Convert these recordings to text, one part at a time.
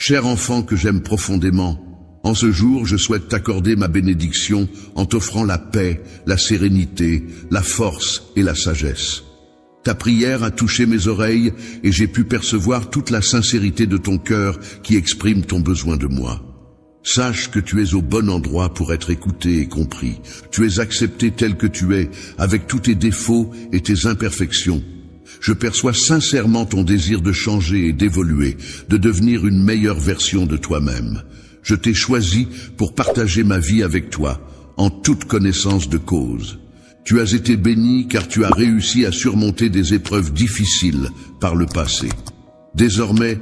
Cher enfant que j'aime profondément, en ce jour, je souhaite t'accorder ma bénédiction en t'offrant la paix, la sérénité, la force et la sagesse. Ta prière a touché mes oreilles et j'ai pu percevoir toute la sincérité de ton cœur qui exprime ton besoin de moi. Sache que tu es au bon endroit pour être écouté et compris. Tu es accepté tel que tu es, avec tous tes défauts et tes imperfections. Je perçois sincèrement ton désir de changer et d'évoluer, de devenir une meilleure version de toi-même. Je t'ai choisi pour partager ma vie avec toi, en toute connaissance de cause. Tu as été béni car tu as réussi à surmonter des épreuves difficiles par le passé. Désormais,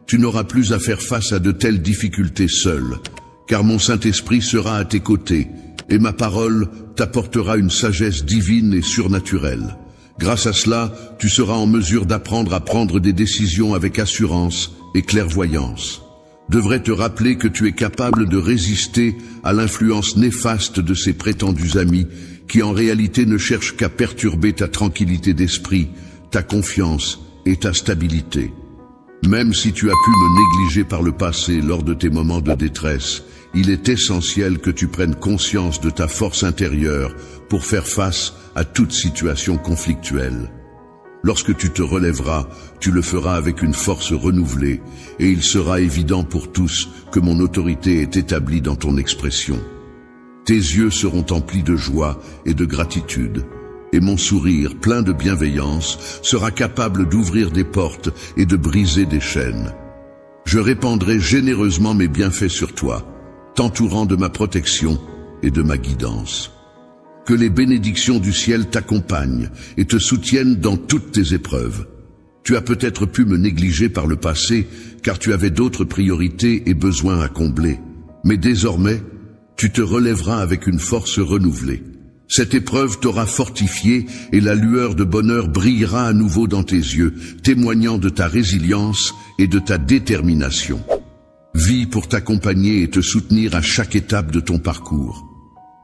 tu n'auras plus à faire face à de telles difficultés seul, car mon Saint-Esprit sera à tes côtés, et ma parole t'apportera une sagesse divine et surnaturelle. Grâce à cela, tu seras en mesure d'apprendre à prendre des décisions avec assurance et clairvoyance. Devrais te rappeler que tu es capable de résister à l'influence néfaste de ces prétendus amis qui en réalité ne cherchent qu'à perturber ta tranquillité d'esprit, ta confiance et ta stabilité. Même si tu as pu me négliger par le passé lors de tes moments de détresse, il est essentiel que tu prennes conscience de ta force intérieure pour faire face à toute situation conflictuelle. Lorsque tu te relèveras, tu le feras avec une force renouvelée, et il sera évident pour tous que mon autorité est établie dans ton expression. Tes yeux seront emplis de joie et de gratitude, et mon sourire, plein de bienveillance, sera capable d'ouvrir des portes et de briser des chaînes. Je répandrai généreusement mes bienfaits sur toi, t'entourant de ma protection et de ma guidance. Que les bénédictions du ciel t'accompagnent et te soutiennent dans toutes tes épreuves. Tu as peut-être pu me négliger par le passé, car tu avais d'autres priorités et besoins à combler. Mais désormais, tu te relèveras avec une force renouvelée. Cette épreuve t'aura fortifié et la lueur de bonheur brillera à nouveau dans tes yeux, témoignant de ta résilience et de ta détermination. Vis pour t'accompagner et te soutenir à chaque étape de ton parcours.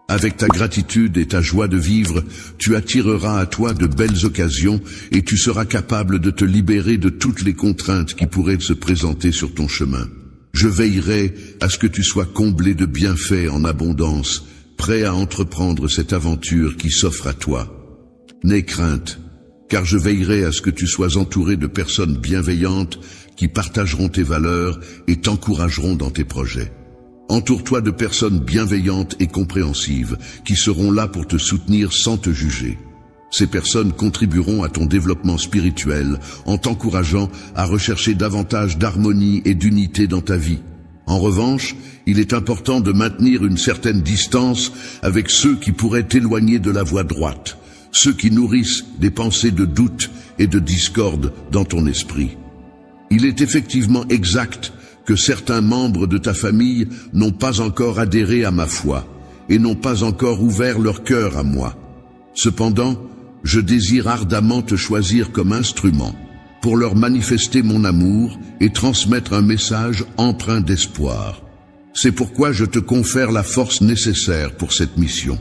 Avec ta gratitude et ta joie de vivre, tu attireras à toi de belles occasions et tu seras capable de te libérer de toutes les contraintes qui pourraient se présenter sur ton chemin. Je veillerai à ce que tu sois comblé de bienfaits en abondance, prêt à entreprendre cette aventure qui s'offre à toi. N'aie crainte, car je veillerai à ce que tu sois entouré de personnes bienveillantes qui partageront tes valeurs et t'encourageront dans tes projets. Entoure-toi de personnes bienveillantes et compréhensives qui seront là pour te soutenir sans te juger. Ces personnes contribueront à ton développement spirituel en t'encourageant à rechercher davantage d'harmonie et d'unité dans ta vie. En revanche, il est important de maintenir une certaine distance avec ceux qui pourraient t'éloigner de la voie droite, ceux qui nourrissent des pensées de doute et de discorde dans ton esprit. Il est effectivement exact que certains membres de ta famille n'ont pas encore adhéré à ma foi et n'ont pas encore ouvert leur cœur à moi. Cependant, je désire ardemment te choisir comme instrument pour leur manifester mon amour et transmettre un message empreint d'espoir. C'est pourquoi je te confère la force nécessaire pour cette mission.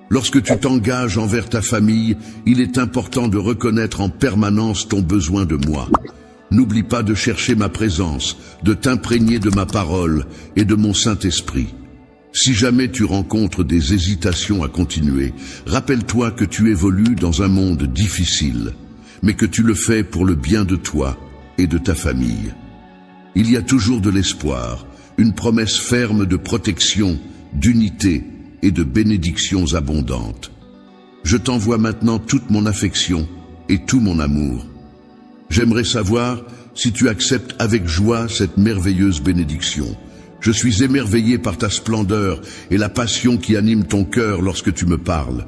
Lorsque tu t'engages envers ta famille, il est important de reconnaître en permanence ton besoin de moi. N'oublie pas de chercher ma présence, de t'imprégner de ma parole et de mon Saint-Esprit. Si jamais tu rencontres des hésitations à continuer, rappelle-toi que tu évolues dans un monde difficile, mais que tu le fais pour le bien de toi et de ta famille. Il y a toujours de l'espoir, une promesse ferme de protection, d'unité et de bénédictions abondantes. Je t'envoie maintenant toute mon affection et tout mon amour. J'aimerais savoir si tu acceptes avec joie cette merveilleuse bénédiction. Je suis émerveillé par ta splendeur et la passion qui anime ton cœur lorsque tu me parles.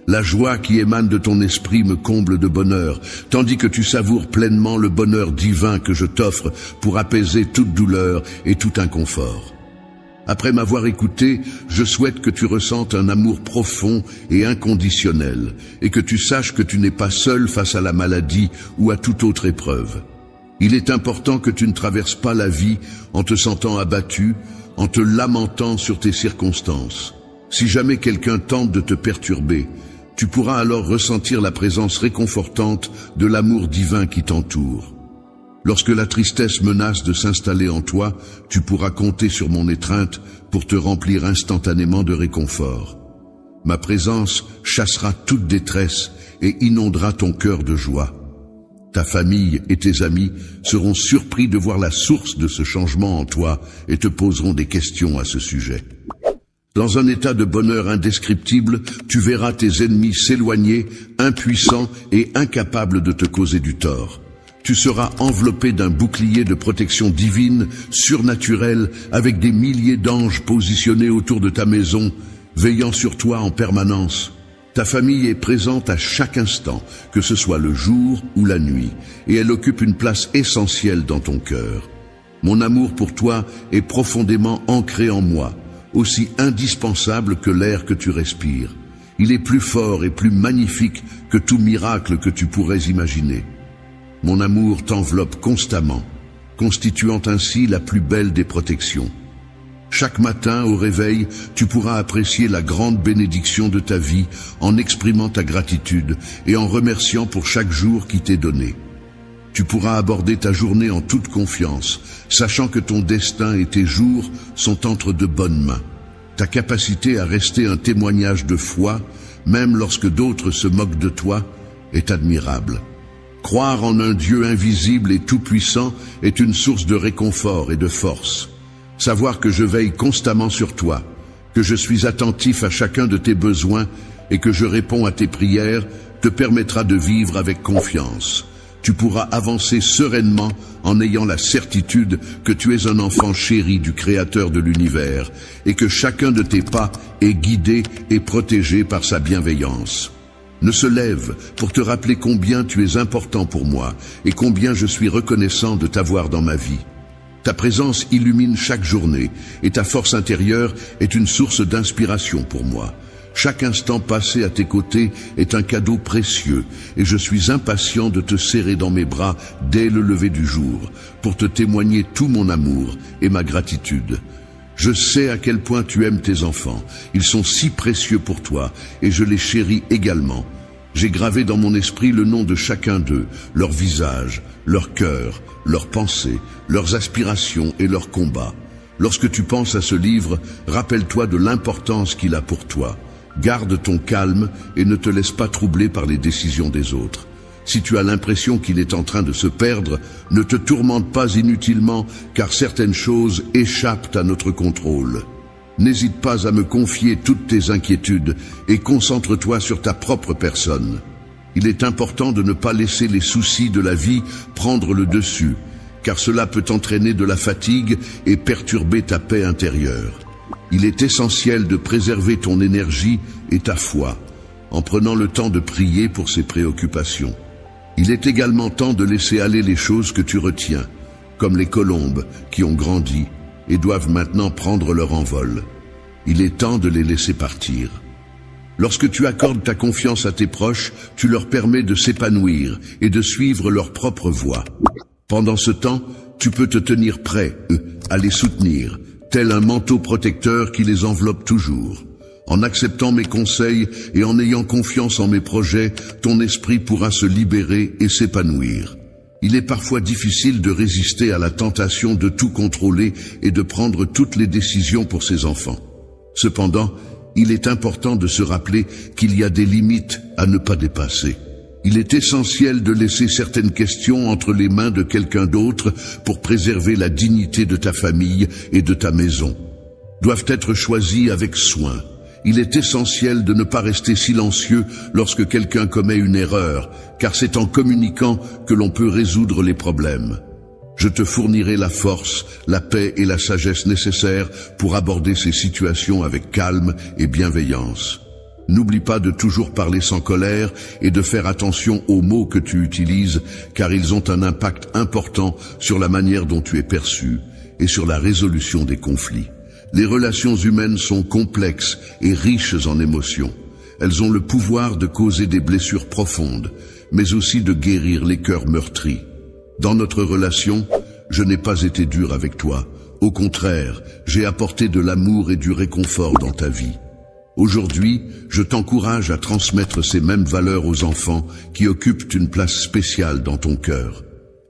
La joie qui émane de ton esprit me comble de bonheur, tandis que tu savoures pleinement le bonheur divin que je t'offre pour apaiser toute douleur et tout inconfort. Après m'avoir écouté, je souhaite que tu ressentes un amour profond et inconditionnel, et que tu saches que tu n'es pas seul face à la maladie ou à toute autre épreuve. Il est important que tu ne traverses pas la vie en te sentant abattu, en te lamentant sur tes circonstances. Si jamais quelqu'un tente de te perturber, tu pourras alors ressentir la présence réconfortante de l'amour divin qui t'entoure. Lorsque la tristesse menace de s'installer en toi, tu pourras compter sur mon étreinte pour te remplir instantanément de réconfort. Ma présence chassera toute détresse et inondera ton cœur de joie. Ta famille et tes amis seront surpris de voir la source de ce changement en toi et te poseront des questions à ce sujet. Dans un état de bonheur indescriptible, tu verras tes ennemis s'éloigner, impuissants et incapables de te causer du tort. Tu seras enveloppé d'un bouclier de protection divine, surnaturelle, avec des milliers d'anges positionnés autour de ta maison, veillant sur toi en permanence. Ta famille est présente à chaque instant, que ce soit le jour ou la nuit, et elle occupe une place essentielle dans ton cœur. Mon amour pour toi est profondément ancré en moi, aussi indispensable que l'air que tu respires. Il est plus fort et plus magnifique que tout miracle que tu pourrais imaginer. Mon amour t'enveloppe constamment, constituant ainsi la plus belle des protections. Chaque matin, au réveil, tu pourras apprécier la grande bénédiction de ta vie en exprimant ta gratitude et en remerciant pour chaque jour qui t'est donné. Tu pourras aborder ta journée en toute confiance, sachant que ton destin et tes jours sont entre de bonnes mains. Ta capacité à rester un témoignage de foi, même lorsque d'autres se moquent de toi, est admirable. Croire en un Dieu invisible et tout-puissant est une source de réconfort et de force. Savoir que je veille constamment sur toi, que je suis attentif à chacun de tes besoins et que je réponds à tes prières te permettra de vivre avec confiance. Tu pourras avancer sereinement en ayant la certitude que tu es un enfant chéri du Créateur de l'univers et que chacun de tes pas est guidé et protégé par sa bienveillance. Ne se lève pour te rappeler combien tu es important pour moi et combien je suis reconnaissant de t'avoir dans ma vie. Ta présence illumine chaque journée et ta force intérieure est une source d'inspiration pour moi. Chaque instant passé à tes côtés est un cadeau précieux et je suis impatient de te serrer dans mes bras dès le lever du jour pour te témoigner tout mon amour et ma gratitude. Je sais à quel point tu aimes tes enfants. Ils sont si précieux pour toi et je les chéris également. J'ai gravé dans mon esprit le nom de chacun d'eux, leur visage, leur cœur, leurs pensées, leurs aspirations et leurs combats. Lorsque tu penses à ce livre, rappelle-toi de l'importance qu'il a pour toi. Garde ton calme et ne te laisse pas troubler par les décisions des autres. Si tu as l'impression qu'il est en train de se perdre, ne te tourmente pas inutilement, car certaines choses échappent à notre contrôle. N'hésite pas à me confier toutes tes inquiétudes et concentre-toi sur ta propre personne. Il est important de ne pas laisser les soucis de la vie prendre le dessus, car cela peut entraîner de la fatigue et perturber ta paix intérieure. Il est essentiel de préserver ton énergie et ta foi, en prenant le temps de prier pour ces préoccupations. Il est également temps de laisser aller les choses que tu retiens, comme les colombes qui ont grandi et doivent maintenant prendre leur envol. Il est temps de les laisser partir. Lorsque tu accordes ta confiance à tes proches, tu leur permets de s'épanouir et de suivre leur propre voie. Pendant ce temps, tu peux te tenir prêt, à les soutenir, tel un manteau protecteur qui les enveloppe toujours. En acceptant mes conseils et en ayant confiance en mes projets, ton esprit pourra se libérer et s'épanouir. Il est parfois difficile de résister à la tentation de tout contrôler et de prendre toutes les décisions pour ses enfants. Cependant, il est important de se rappeler qu'il y a des limites à ne pas dépasser. Il est essentiel de laisser certaines questions entre les mains de quelqu'un d'autre pour préserver la dignité de ta famille et de ta maison. Doivent être choisies avec soin. Il est essentiel de ne pas rester silencieux lorsque quelqu'un commet une erreur, car c'est en communiquant que l'on peut résoudre les problèmes. Je te fournirai la force, la paix et la sagesse nécessaires pour aborder ces situations avec calme et bienveillance. N'oublie pas de toujours parler sans colère et de faire attention aux mots que tu utilises, car ils ont un impact important sur la manière dont tu es perçu et sur la résolution des conflits. Les relations humaines sont complexes et riches en émotions. Elles ont le pouvoir de causer des blessures profondes, mais aussi de guérir les cœurs meurtris. Dans notre relation, je n'ai pas été dur avec toi. Au contraire, j'ai apporté de l'amour et du réconfort dans ta vie. Aujourd'hui, je t'encourage à transmettre ces mêmes valeurs aux enfants qui occupent une place spéciale dans ton cœur.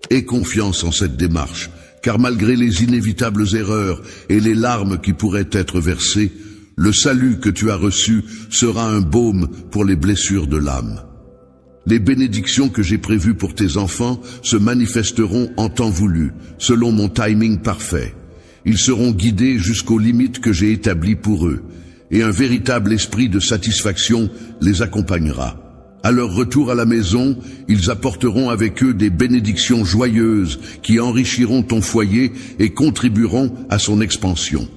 Aie confiance en cette démarche, car malgré les inévitables erreurs et les larmes qui pourraient être versées, le salut que tu as reçu sera un baume pour les blessures de l'âme. Les bénédictions que j'ai prévues pour tes enfants se manifesteront en temps voulu, selon mon timing parfait. Ils seront guidés jusqu'aux limites que j'ai établies pour eux, et un véritable esprit de satisfaction les accompagnera. À leur retour à la maison, ils apporteront avec eux des bénédictions joyeuses qui enrichiront ton foyer et contribueront à son expansion.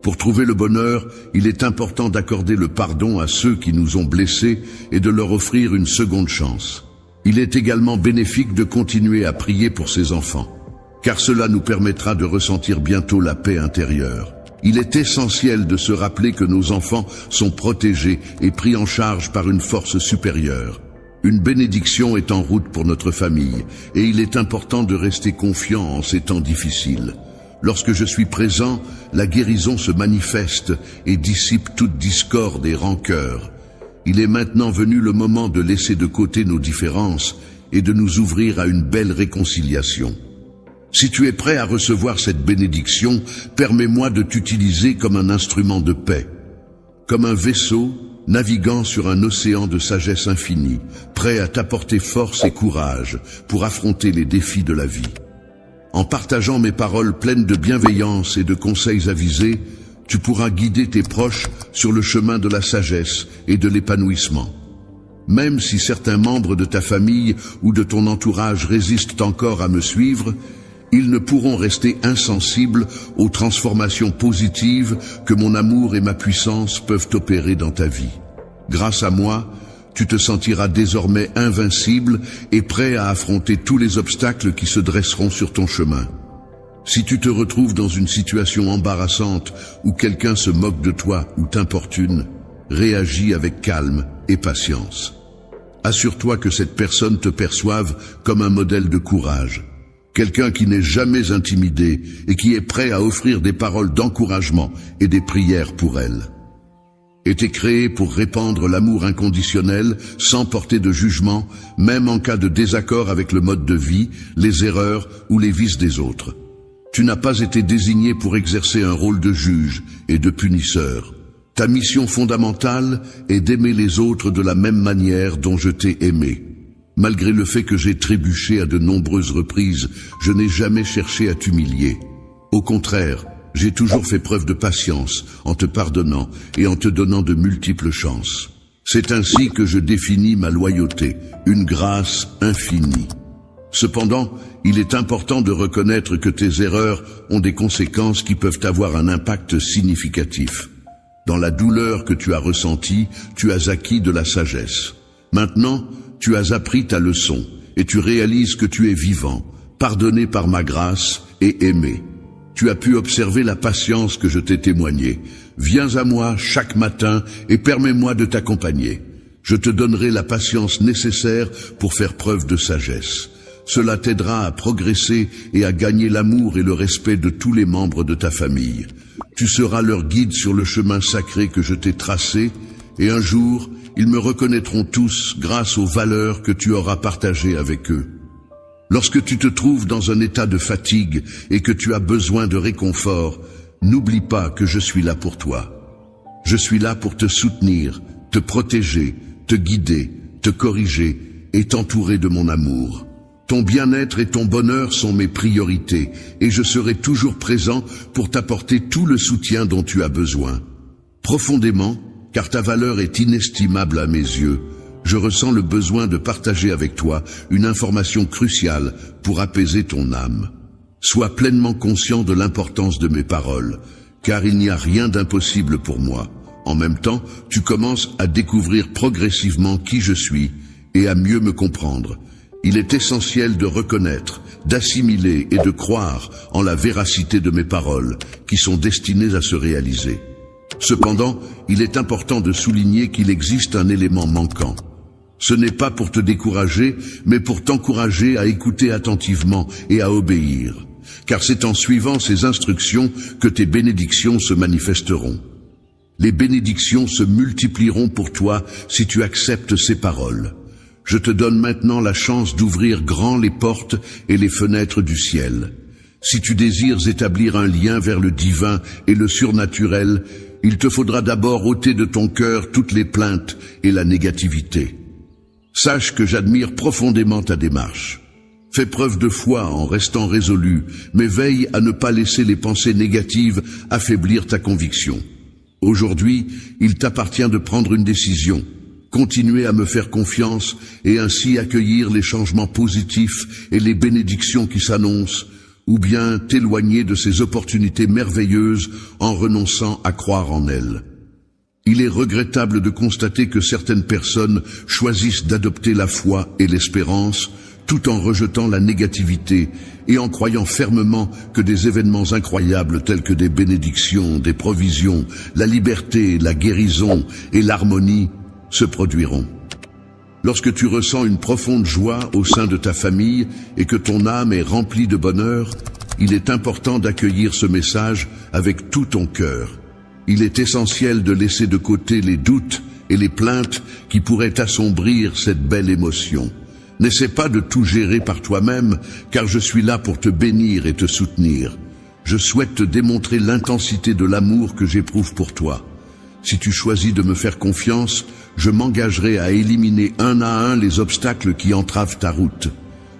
Pour trouver le bonheur, il est important d'accorder le pardon à ceux qui nous ont blessés et de leur offrir une seconde chance. Il est également bénéfique de continuer à prier pour ses enfants, car cela nous permettra de ressentir bientôt la paix intérieure. Il est essentiel de se rappeler que nos enfants sont protégés et pris en charge par une force supérieure. Une bénédiction est en route pour notre famille, et il est important de rester confiant en ces temps difficiles. Lorsque je suis présent, la guérison se manifeste et dissipe toute discorde et rancœur. Il est maintenant venu le moment de laisser de côté nos différences et de nous ouvrir à une belle réconciliation. Si tu es prêt à recevoir cette bénédiction, permets-moi de t'utiliser comme un instrument de paix, comme un vaisseau naviguant sur un océan de sagesse infinie, prêt à t'apporter force et courage pour affronter les défis de la vie. En partageant mes paroles pleines de bienveillance et de conseils avisés, tu pourras guider tes proches sur le chemin de la sagesse et de l'épanouissement. Même si certains membres de ta famille ou de ton entourage résistent encore à me suivre, ils ne pourront rester insensibles aux transformations positives que mon amour et ma puissance peuvent opérer dans ta vie. Grâce à moi, tu te sentiras désormais invincible et prêt à affronter tous les obstacles qui se dresseront sur ton chemin. Si tu te retrouves dans une situation embarrassante où quelqu'un se moque de toi ou t'importune, réagis avec calme et patience. Assure-toi que cette personne te perçoive comme un modèle de courage, quelqu'un qui n'est jamais intimidé et qui est prêt à offrir des paroles d'encouragement et des prières pour elle. Était créé pour répandre l'amour inconditionnel sans porter de jugement, même en cas de désaccord avec le mode de vie, les erreurs ou les vices des autres. Tu n'as pas été désigné pour exercer un rôle de juge et de punisseur. Ta mission fondamentale est d'aimer les autres de la même manière dont je t'ai aimé. Malgré le fait que j'ai trébuché à de nombreuses reprises, je n'ai jamais cherché à t'humilier. Au contraire, j'ai toujours fait preuve de patience en te pardonnant et en te donnant de multiples chances. C'est ainsi que je définis ma loyauté, une grâce infinie. Cependant, il est important de reconnaître que tes erreurs ont des conséquences qui peuvent avoir un impact significatif. Dans la douleur que tu as ressentie, tu as acquis de la sagesse. Maintenant, tu as appris ta leçon et tu réalises que tu es vivant, pardonné par ma grâce et aimé. Tu as pu observer la patience que je t'ai témoignée. Viens à moi chaque matin et permets-moi de t'accompagner. Je te donnerai la patience nécessaire pour faire preuve de sagesse. Cela t'aidera à progresser et à gagner l'amour et le respect de tous les membres de ta famille. Tu seras leur guide sur le chemin sacré que je t'ai tracé, et un jour, ils me reconnaîtront tous grâce aux valeurs que tu auras partagées avec eux. Lorsque tu te trouves dans un état de fatigue et que tu as besoin de réconfort, n'oublie pas que je suis là pour toi. Je suis là pour te soutenir, te protéger, te guider, te corriger et t'entourer de mon amour. Ton bien-être et ton bonheur sont mes priorités et je serai toujours présent pour t'apporter tout le soutien dont tu as besoin. Profondément, car ta valeur est inestimable à mes yeux, je ressens le besoin de partager avec toi une information cruciale pour apaiser ton âme. Sois pleinement conscient de l'importance de mes paroles, car il n'y a rien d'impossible pour moi. En même temps, tu commences à découvrir progressivement qui je suis et à mieux me comprendre. Il est essentiel de reconnaître, d'assimiler et de croire en la véracité de mes paroles, qui sont destinées à se réaliser. Cependant, il est important de souligner qu'il existe un élément manquant. Ce n'est pas pour te décourager, mais pour t'encourager à écouter attentivement et à obéir, car c'est en suivant ces instructions que tes bénédictions se manifesteront. Les bénédictions se multiplieront pour toi si tu acceptes ces paroles. Je te donne maintenant la chance d'ouvrir grand les portes et les fenêtres du ciel. Si tu désires établir un lien vers le divin et le surnaturel, il te faudra d'abord ôter de ton cœur toutes les plaintes et la négativité. Sache que j'admire profondément ta démarche. Fais preuve de foi en restant résolu, mais veille à ne pas laisser les pensées négatives affaiblir ta conviction. Aujourd'hui, il t'appartient de prendre une décision. Continuer à me faire confiance et ainsi accueillir les changements positifs et les bénédictions qui s'annoncent, ou bien t'éloigner de ces opportunités merveilleuses en renonçant à croire en elles. Il est regrettable de constater que certaines personnes choisissent d'adopter la foi et l'espérance tout en rejetant la négativité et en croyant fermement que des événements incroyables tels que des bénédictions, des provisions, la liberté, la guérison et l'harmonie se produiront. Lorsque tu ressens une profonde joie au sein de ta famille et que ton âme est remplie de bonheur, il est important d'accueillir ce message avec tout ton cœur. Il est essentiel de laisser de côté les doutes et les plaintes qui pourraient assombrir cette belle émotion. N'essaie pas de tout gérer par toi-même, car je suis là pour te bénir et te soutenir. Je souhaite te démontrer l'intensité de l'amour que j'éprouve pour toi. Si tu choisis de me faire confiance, je m'engagerai à éliminer un à un les obstacles qui entravent ta route.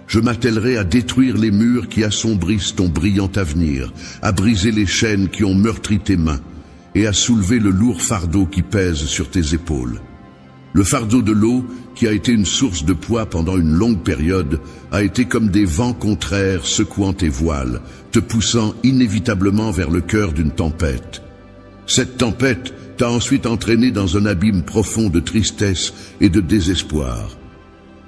Je m'attellerai à détruire les murs qui assombrissent ton brillant avenir, à briser les chaînes qui ont meurtri tes mains et à soulever le lourd fardeau qui pèse sur tes épaules. Le fardeau de l'eau, qui a été une source de poids pendant une longue période, a été comme des vents contraires secouant tes voiles, te poussant inévitablement vers le cœur d'une tempête. Cette tempête t'a ensuite entraîné dans un abîme profond de tristesse et de désespoir.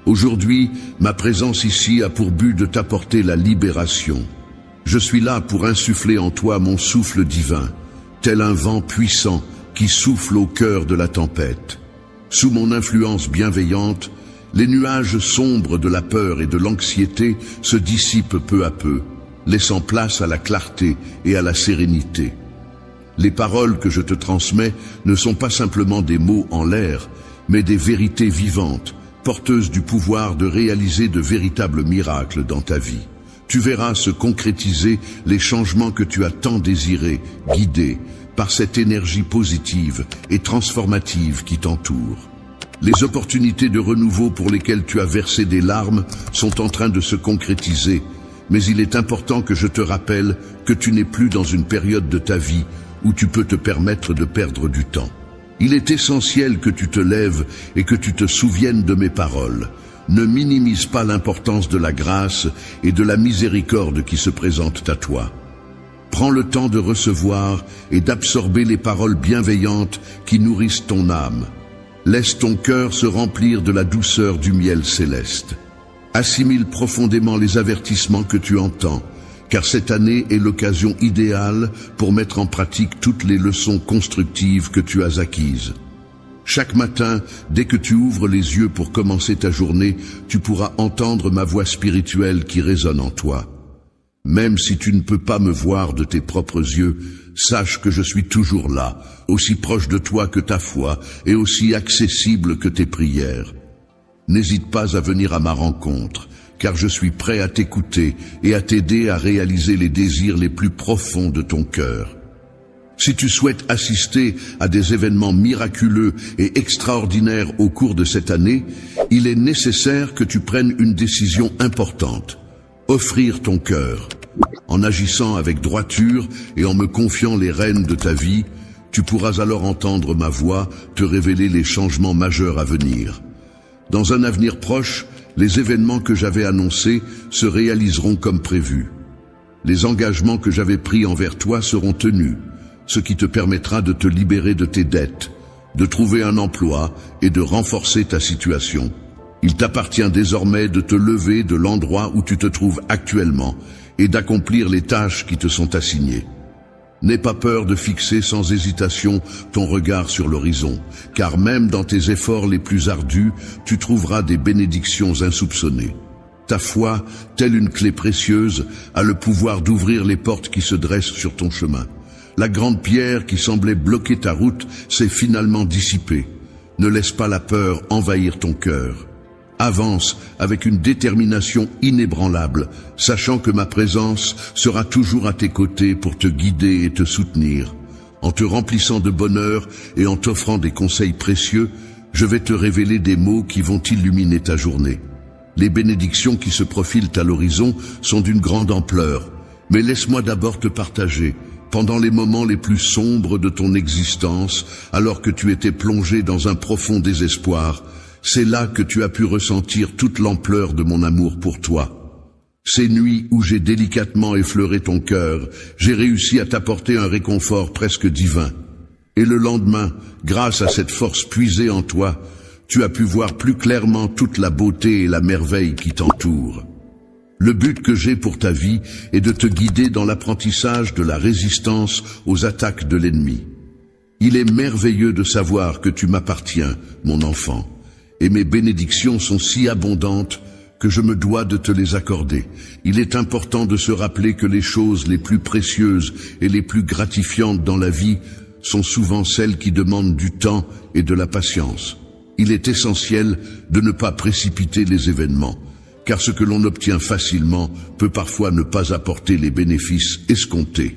Aujourd'hui, ma présence ici a pour but de t'apporter la libération. Je suis là pour insuffler en toi mon souffle divin, tel un vent puissant qui souffle au cœur de la tempête. Sous mon influence bienveillante, les nuages sombres de la peur et de l'anxiété se dissipent peu à peu, laissant place à la clarté et à la sérénité. Les paroles que je te transmets ne sont pas simplement des mots en l'air, mais des vérités vivantes, porteuses du pouvoir de réaliser de véritables miracles dans ta vie. Tu verras se concrétiser les changements que tu as tant désirés, guidés par cette énergie positive et transformative qui t'entoure. Les opportunités de renouveau pour lesquelles tu as versé des larmes sont en train de se concrétiser, mais il est important que je te rappelle que tu n'es plus dans une période de ta vie où tu peux te permettre de perdre du temps. Il est essentiel que tu te lèves et que tu te souviennes de mes paroles. Ne minimise pas l'importance de la grâce et de la miséricorde qui se présentent à toi. Prends le temps de recevoir et d'absorber les paroles bienveillantes qui nourrissent ton âme. Laisse ton cœur se remplir de la douceur du miel céleste. Assimile profondément les avertissements que tu entends, car cette année est l'occasion idéale pour mettre en pratique toutes les leçons constructives que tu as acquises. Chaque matin, dès que tu ouvres les yeux pour commencer ta journée, tu pourras entendre ma voix spirituelle qui résonne en toi. Même si tu ne peux pas me voir de tes propres yeux, sache que je suis toujours là, aussi proche de toi que ta foi et aussi accessible que tes prières. N'hésite pas à venir à ma rencontre, car je suis prêt à t'écouter et à t'aider à réaliser les désirs les plus profonds de ton cœur. Si tu souhaites assister à des événements miraculeux et extraordinaires au cours de cette année, il est nécessaire que tu prennes une décision importante. Offrir ton cœur. En agissant avec droiture et en me confiant les rênes de ta vie, tu pourras alors entendre ma voix te révéler les changements majeurs à venir. Dans un avenir proche, les événements que j'avais annoncés se réaliseront comme prévu. Les engagements que j'avais pris envers toi seront tenus, ce qui te permettra de te libérer de tes dettes, de trouver un emploi et de renforcer ta situation. Il t'appartient désormais de te lever de l'endroit où tu te trouves actuellement et d'accomplir les tâches qui te sont assignées. N'aie pas peur de fixer sans hésitation ton regard sur l'horizon, car même dans tes efforts les plus ardus, tu trouveras des bénédictions insoupçonnées. Ta foi, telle une clé précieuse, a le pouvoir d'ouvrir les portes qui se dressent sur ton chemin. La grande pierre qui semblait bloquer ta route s'est finalement dissipée. Ne laisse pas la peur envahir ton cœur. avance avec une détermination inébranlable, sachant que ma présence sera toujours à tes côtés pour te guider et te soutenir. En te remplissant de bonheur et en t'offrant des conseils précieux, je vais te révéler des mots qui vont illuminer ta journée. Les bénédictions qui se profilent à l'horizon sont d'une grande ampleur, mais laisse-moi d'abord te partager, pendant les moments les plus sombres de ton existence, alors que tu étais plongé dans un profond désespoir, c'est là que tu as pu ressentir toute l'ampleur de mon amour pour toi. Ces nuits où j'ai délicatement effleuré ton cœur, j'ai réussi à t'apporter un réconfort presque divin. Et le lendemain, grâce à cette force puisée en toi, tu as pu voir plus clairement toute la beauté et la merveille qui t'entourent. Le but que j'ai pour ta vie est de te guider dans l'apprentissage de la résistance aux attaques de l'ennemi. Il est merveilleux de savoir que tu m'appartiens, mon enfant, et mes bénédictions sont si abondantes que je me dois de te les accorder. Il est important de se rappeler que les choses les plus précieuses et les plus gratifiantes dans la vie sont souvent celles qui demandent du temps et de la patience. Il est essentiel de ne pas précipiter les événements, car ce que l'on obtient facilement peut parfois ne pas apporter les bénéfices escomptés.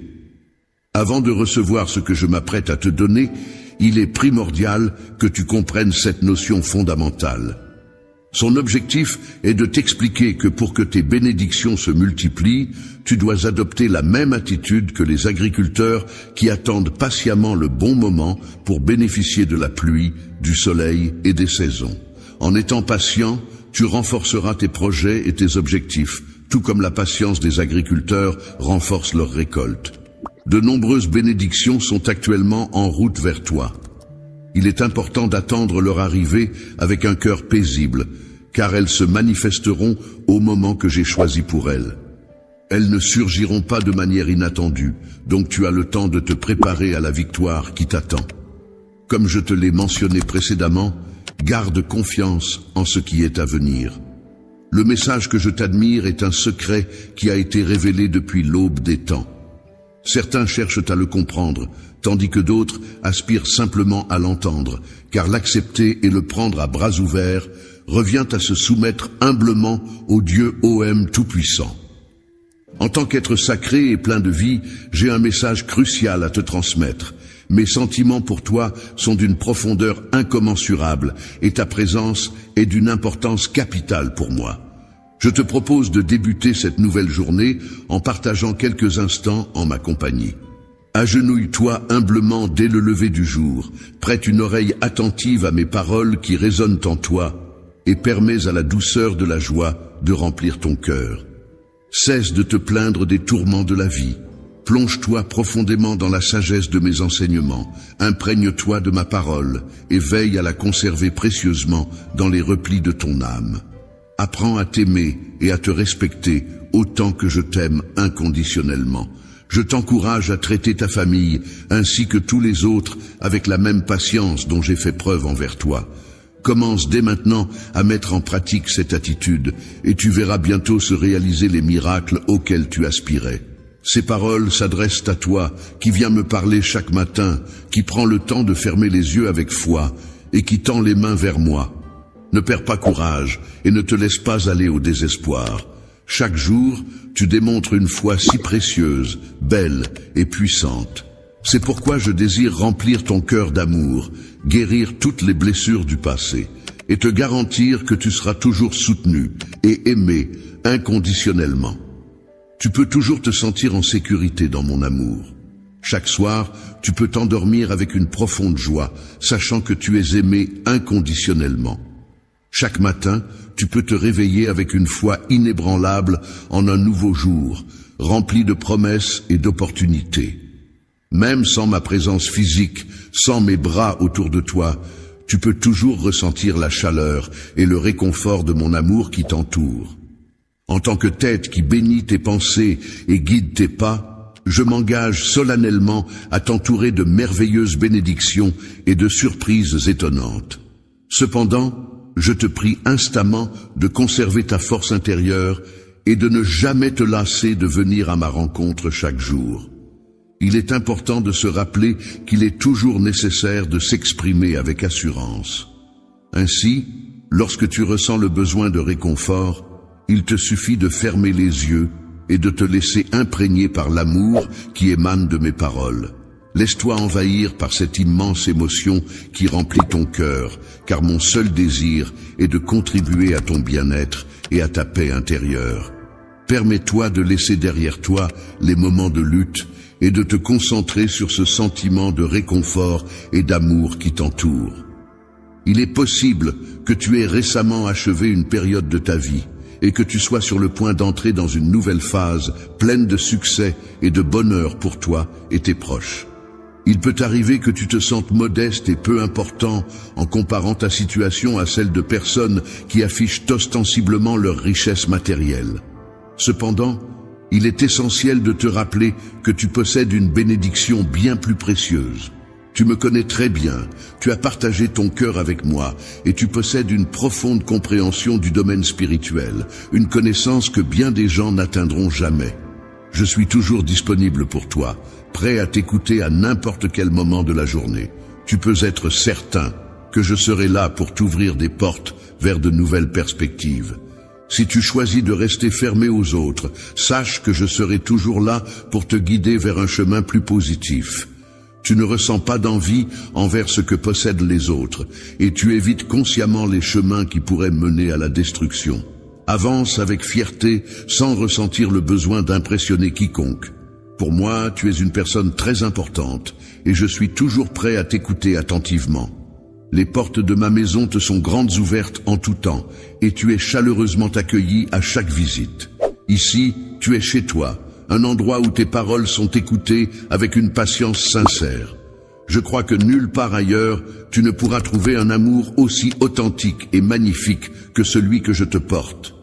Avant de recevoir ce que je m'apprête à te donner, il est primordial que tu comprennes cette notion fondamentale. Son objectif est de t'expliquer que pour que tes bénédictions se multiplient, tu dois adopter la même attitude que les agriculteurs qui attendent patiemment le bon moment pour bénéficier de la pluie, du soleil et des saisons. En étant patient, tu renforceras tes projets et tes objectifs, tout comme la patience des agriculteurs renforce leur récolte. De nombreuses bénédictions sont actuellement en route vers toi. Il est important d'attendre leur arrivée avec un cœur paisible, car elles se manifesteront au moment que j'ai choisi pour elles. Elles ne surgiront pas de manière inattendue, donc tu as le temps de te préparer à la victoire qui t'attend. Comme je te l'ai mentionné précédemment, garde confiance en ce qui est à venir. Le message que je t'admire est un secret qui a été révélé depuis l'aube des temps. Certains cherchent à le comprendre, tandis que d'autres aspirent simplement à l'entendre, car l'accepter et le prendre à bras ouverts revient à se soumettre humblement au Dieu OM Tout-Puissant. En tant qu'être sacré et plein de vie, j'ai un message crucial à te transmettre. Mes sentiments pour toi sont d'une profondeur incommensurable et ta présence est d'une importance capitale pour moi. Je te propose de débuter cette nouvelle journée en partageant quelques instants en ma compagnie. Agenouille-toi humblement dès le lever du jour, prête une oreille attentive à mes paroles qui résonnent en toi et permets à la douceur de la joie de remplir ton cœur. Cesse de te plaindre des tourments de la vie. Plonge-toi profondément dans la sagesse de mes enseignements, imprègne-toi de ma parole et veille à la conserver précieusement dans les replis de ton âme. Apprends à t'aimer et à te respecter autant que je t'aime inconditionnellement. Je t'encourage à traiter ta famille ainsi que tous les autres avec la même patience dont j'ai fait preuve envers toi. Commence dès maintenant à mettre en pratique cette attitude et tu verras bientôt se réaliser les miracles auxquels tu aspirais. Ces paroles s'adressent à toi qui viens me parler chaque matin, qui prends le temps de fermer les yeux avec foi et qui tend les mains vers moi. Ne perds pas courage et ne te laisse pas aller au désespoir. Chaque jour, tu démontres une foi si précieuse, belle et puissante. C'est pourquoi je désire remplir ton cœur d'amour, guérir toutes les blessures du passé et te garantir que tu seras toujours soutenu et aimé inconditionnellement. Tu peux toujours te sentir en sécurité dans mon amour. Chaque soir, tu peux t'endormir avec une profonde joie, sachant que tu es aimé inconditionnellement. Chaque matin, tu peux te réveiller avec une foi inébranlable en un nouveau jour, rempli de promesses et d'opportunités. Même sans ma présence physique, sans mes bras autour de toi, tu peux toujours ressentir la chaleur et le réconfort de mon amour qui t'entoure. En tant que tête qui bénit tes pensées et guide tes pas, je m'engage solennellement à t'entourer de merveilleuses bénédictions et de surprises étonnantes. Cependant, je te prie instamment de conserver ta force intérieure et de ne jamais te lasser de venir à ma rencontre chaque jour. Il est important de se rappeler qu'il est toujours nécessaire de s'exprimer avec assurance. Ainsi, Lorsque tu ressens le besoin de réconfort, il te suffit de fermer les yeux et de te laisser imprégner par l'amour qui émane de mes paroles. Laisse-toi envahir par cette immense émotion qui remplit ton cœur, car mon seul désir est de contribuer à ton bien-être et à ta paix intérieure. Permets-toi de laisser derrière toi les moments de lutte et de te concentrer sur ce sentiment de réconfort et d'amour qui t'entoure. Il est possible que tu aies récemment achevé une période de ta vie et que tu sois sur le point d'entrer dans une nouvelle phase pleine de succès et de bonheur pour toi et tes proches. Il peut arriver que tu te sentes modeste et peu important en comparant ta situation à celle de personnes qui affichent ostensiblement leur richesse matérielle. Cependant, il est essentiel de te rappeler que tu possèdes une bénédiction bien plus précieuse. Tu me connais très bien, tu as partagé ton cœur avec moi et tu possèdes une profonde compréhension du domaine spirituel, une connaissance que bien des gens n'atteindront jamais. Je suis toujours disponible pour toi, prêt à t'écouter à n'importe quel moment de la journée. Tu peux être certain que je serai là pour t'ouvrir des portes vers de nouvelles perspectives. Si tu choisis de rester fermé aux autres, sache que je serai toujours là pour te guider vers un chemin plus positif. Tu ne ressens pas d'envie envers ce que possèdent les autres, et tu évites consciemment les chemins qui pourraient mener à la destruction. Avance avec fierté, sans ressentir le besoin d'impressionner quiconque. Pour moi, tu es une personne très importante, et je suis toujours prêt à t'écouter attentivement. Les portes de ma maison te sont grandes ouvertes en tout temps, et tu es chaleureusement accueilli à chaque visite. Ici, tu es chez toi, un endroit où tes paroles sont écoutées avec une patience sincère. Je crois que nulle part ailleurs, tu ne pourras trouver un amour aussi authentique et magnifique que celui que je te porte.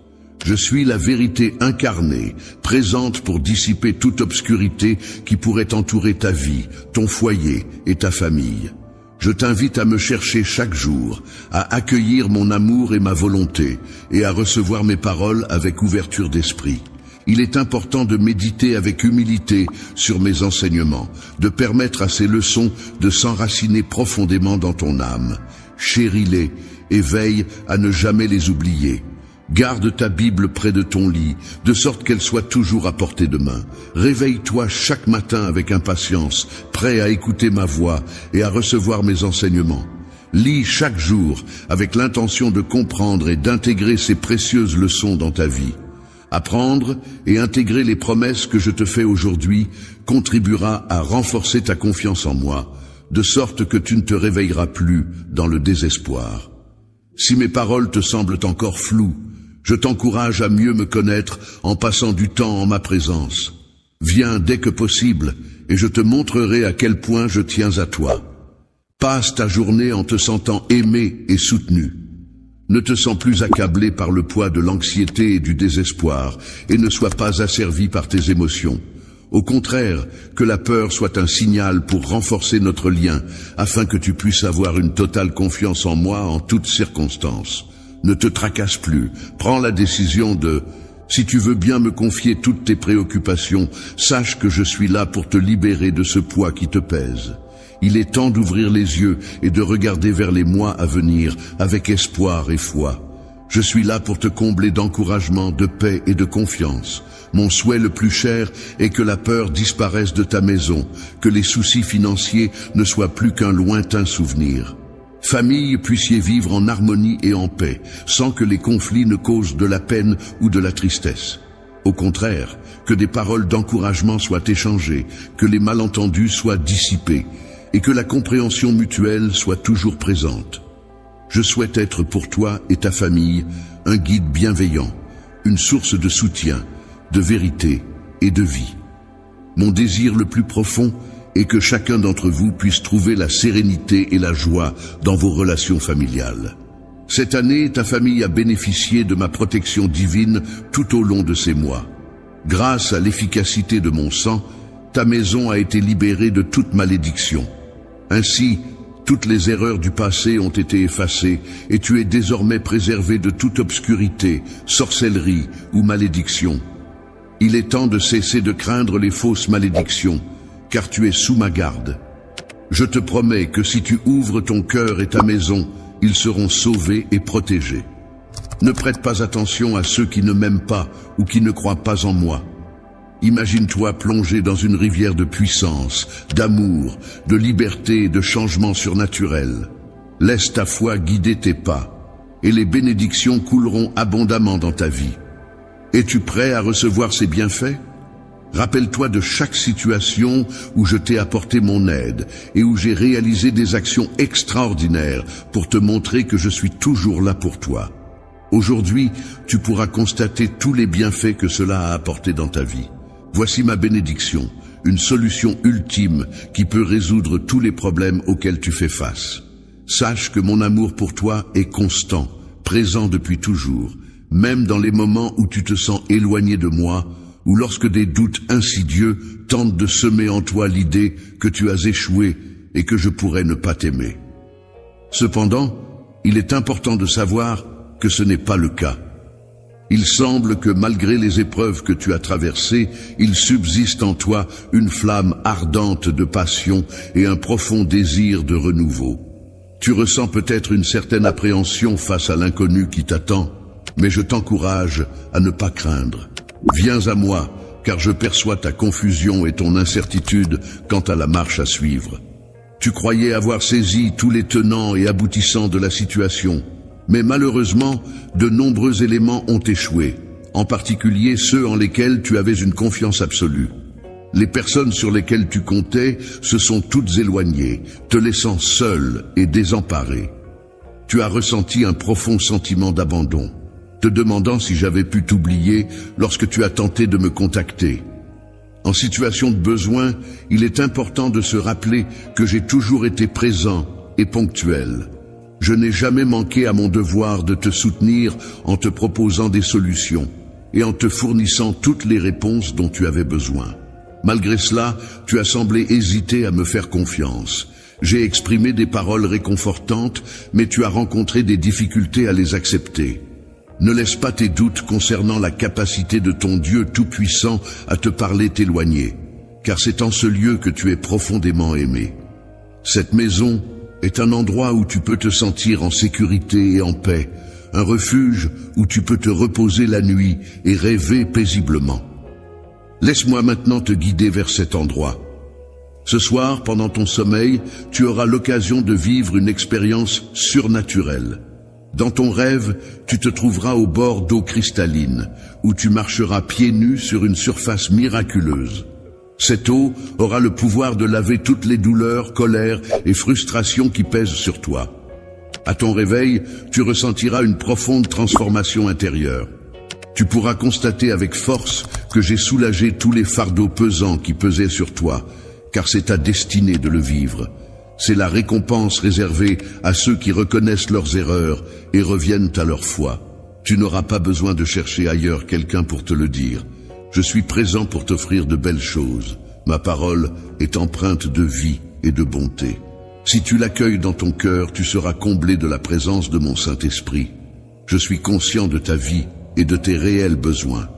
Je suis la vérité incarnée, présente pour dissiper toute obscurité qui pourrait entourer ta vie, ton foyer et ta famille. Je t'invite à me chercher chaque jour, à accueillir mon amour et ma volonté, et à recevoir mes paroles avec ouverture d'esprit. Il est important de méditer avec humilité sur mes enseignements, de permettre à ces leçons de s'enraciner profondément dans ton âme. Chéris-les et veille à ne jamais les oublier. Garde ta Bible près de ton lit, de sorte qu'elle soit toujours à portée de main. Réveille-toi chaque matin avec impatience, prêt à écouter ma voix et à recevoir mes enseignements. Lis chaque jour avec l'intention de comprendre et d'intégrer ces précieuses leçons dans ta vie. Apprendre et intégrer les promesses que je te fais aujourd'hui contribuera à renforcer ta confiance en moi, de sorte que tu ne te réveilleras plus dans le désespoir. Si mes paroles te semblent encore floues, je t'encourage à mieux me connaître en passant du temps en ma présence. Viens dès que possible et je te montrerai à quel point je tiens à toi. Passe ta journée en te sentant aimé et soutenu. Ne te sens plus accablé par le poids de l'anxiété et du désespoir et ne sois pas asservi par tes émotions. Au contraire, que la peur soit un signal pour renforcer notre lien afin que tu puisses avoir une totale confiance en moi en toutes circonstances. Ne te tracasse plus, prends la décision de... Si tu veux bien me confier toutes tes préoccupations, sache que je suis là pour te libérer de ce poids qui te pèse. Il est temps d'ouvrir les yeux et de regarder vers les mois à venir avec espoir et foi. Je suis là pour te combler d'encouragement, de paix et de confiance. Mon souhait le plus cher est que la peur disparaisse de ta maison, que les soucis financiers ne soient plus qu'un lointain souvenir. Famille, puissiez vivre en harmonie et en paix, sans que les conflits ne causent de la peine ou de la tristesse. Au contraire, que des paroles d'encouragement soient échangées, que les malentendus soient dissipés, et que la compréhension mutuelle soit toujours présente. Je souhaite être pour toi et ta famille un guide bienveillant, une source de soutien, de vérité et de vie. Mon désir le plus profond est que chacun d'entre vous puisse trouver la sérénité et la joie dans vos relations familiales. Cette année, ta famille a bénéficié de ma protection divine tout au long de ces mois. Grâce à l'efficacité de mon sang, ta maison a été libérée de toute malédiction. Ainsi, toutes les erreurs du passé ont été effacées et tu es désormais préservé de toute obscurité, sorcellerie ou malédiction. Il est temps de cesser de craindre les fausses malédictions, car tu es sous ma garde. Je te promets que si tu ouvres ton cœur et ta maison, ils seront sauvés et protégés. Ne prête pas attention à ceux qui ne m'aiment pas ou qui ne croient pas en moi. Imagine-toi plongé dans une rivière de puissance, d'amour, de liberté et de changement surnaturel. Laisse ta foi guider tes pas, et les bénédictions couleront abondamment dans ta vie. Es-tu prêt à recevoir ces bienfaits? Rappelle-toi de chaque situation où je t'ai apporté mon aide et où j'ai réalisé des actions extraordinaires pour te montrer que je suis toujours là pour toi. Aujourd'hui, tu pourras constater tous les bienfaits que cela a apporté dans ta vie. Voici ma bénédiction, une solution ultime qui peut résoudre tous les problèmes auxquels tu fais face. Sache que mon amour pour toi est constant, présent depuis toujours, même dans les moments où tu te sens éloigné de moi, ou lorsque des doutes insidieux tentent de semer en toi l'idée que tu as échoué et que je pourrais ne pas t'aimer. Cependant, il est important de savoir que ce n'est pas le cas. Il semble que malgré les épreuves que tu as traversées, il subsiste en toi une flamme ardente de passion et un profond désir de renouveau. Tu ressens peut-être une certaine appréhension face à l'inconnu qui t'attend, mais je t'encourage à ne pas craindre. Viens à moi, car je perçois ta confusion et ton incertitude quant à la marche à suivre. Tu croyais avoir saisi tous les tenants et aboutissants de la situation, mais malheureusement, de nombreux éléments ont échoué, en particulier ceux en lesquels tu avais une confiance absolue. Les personnes sur lesquelles tu comptais se sont toutes éloignées, te laissant seul et désemparé. Tu as ressenti un profond sentiment d'abandon, te demandant si j'avais pu t'oublier lorsque tu as tenté de me contacter. En situation de besoin, il est important de se rappeler que j'ai toujours été présent et ponctuel. Je n'ai jamais manqué à mon devoir de te soutenir en te proposant des solutions et en te fournissant toutes les réponses dont tu avais besoin. Malgré cela, tu as semblé hésiter à me faire confiance. J'ai exprimé des paroles réconfortantes, mais tu as rencontré des difficultés à les accepter. Ne laisse pas tes doutes concernant la capacité de ton Dieu Tout-Puissant à te parler t'éloigner, car c'est en ce lieu que tu es profondément aimé. Cette maison est un endroit où tu peux te sentir en sécurité et en paix, un refuge où tu peux te reposer la nuit et rêver paisiblement. Laisse-moi maintenant te guider vers cet endroit. Ce soir, pendant ton sommeil, tu auras l'occasion de vivre une expérience surnaturelle. Dans ton rêve, tu te trouveras au bord d'eau cristalline, où tu marcheras pieds nus sur une surface miraculeuse. Cette eau aura le pouvoir de laver toutes les douleurs, colères et frustrations qui pèsent sur toi. À ton réveil, tu ressentiras une profonde transformation intérieure. Tu pourras constater avec force que j'ai soulagé tous les fardeaux pesants qui pesaient sur toi, car c'est ta destinée de le vivre. C'est la récompense réservée à ceux qui reconnaissent leurs erreurs et reviennent à leur foi. Tu n'auras pas besoin de chercher ailleurs quelqu'un pour te le dire. Je suis présent pour t'offrir de belles choses. Ma parole est empreinte de vie et de bonté. Si tu l'accueilles dans ton cœur, tu seras comblé de la présence de mon Saint-Esprit. Je suis conscient de ta vie et de tes réels besoins.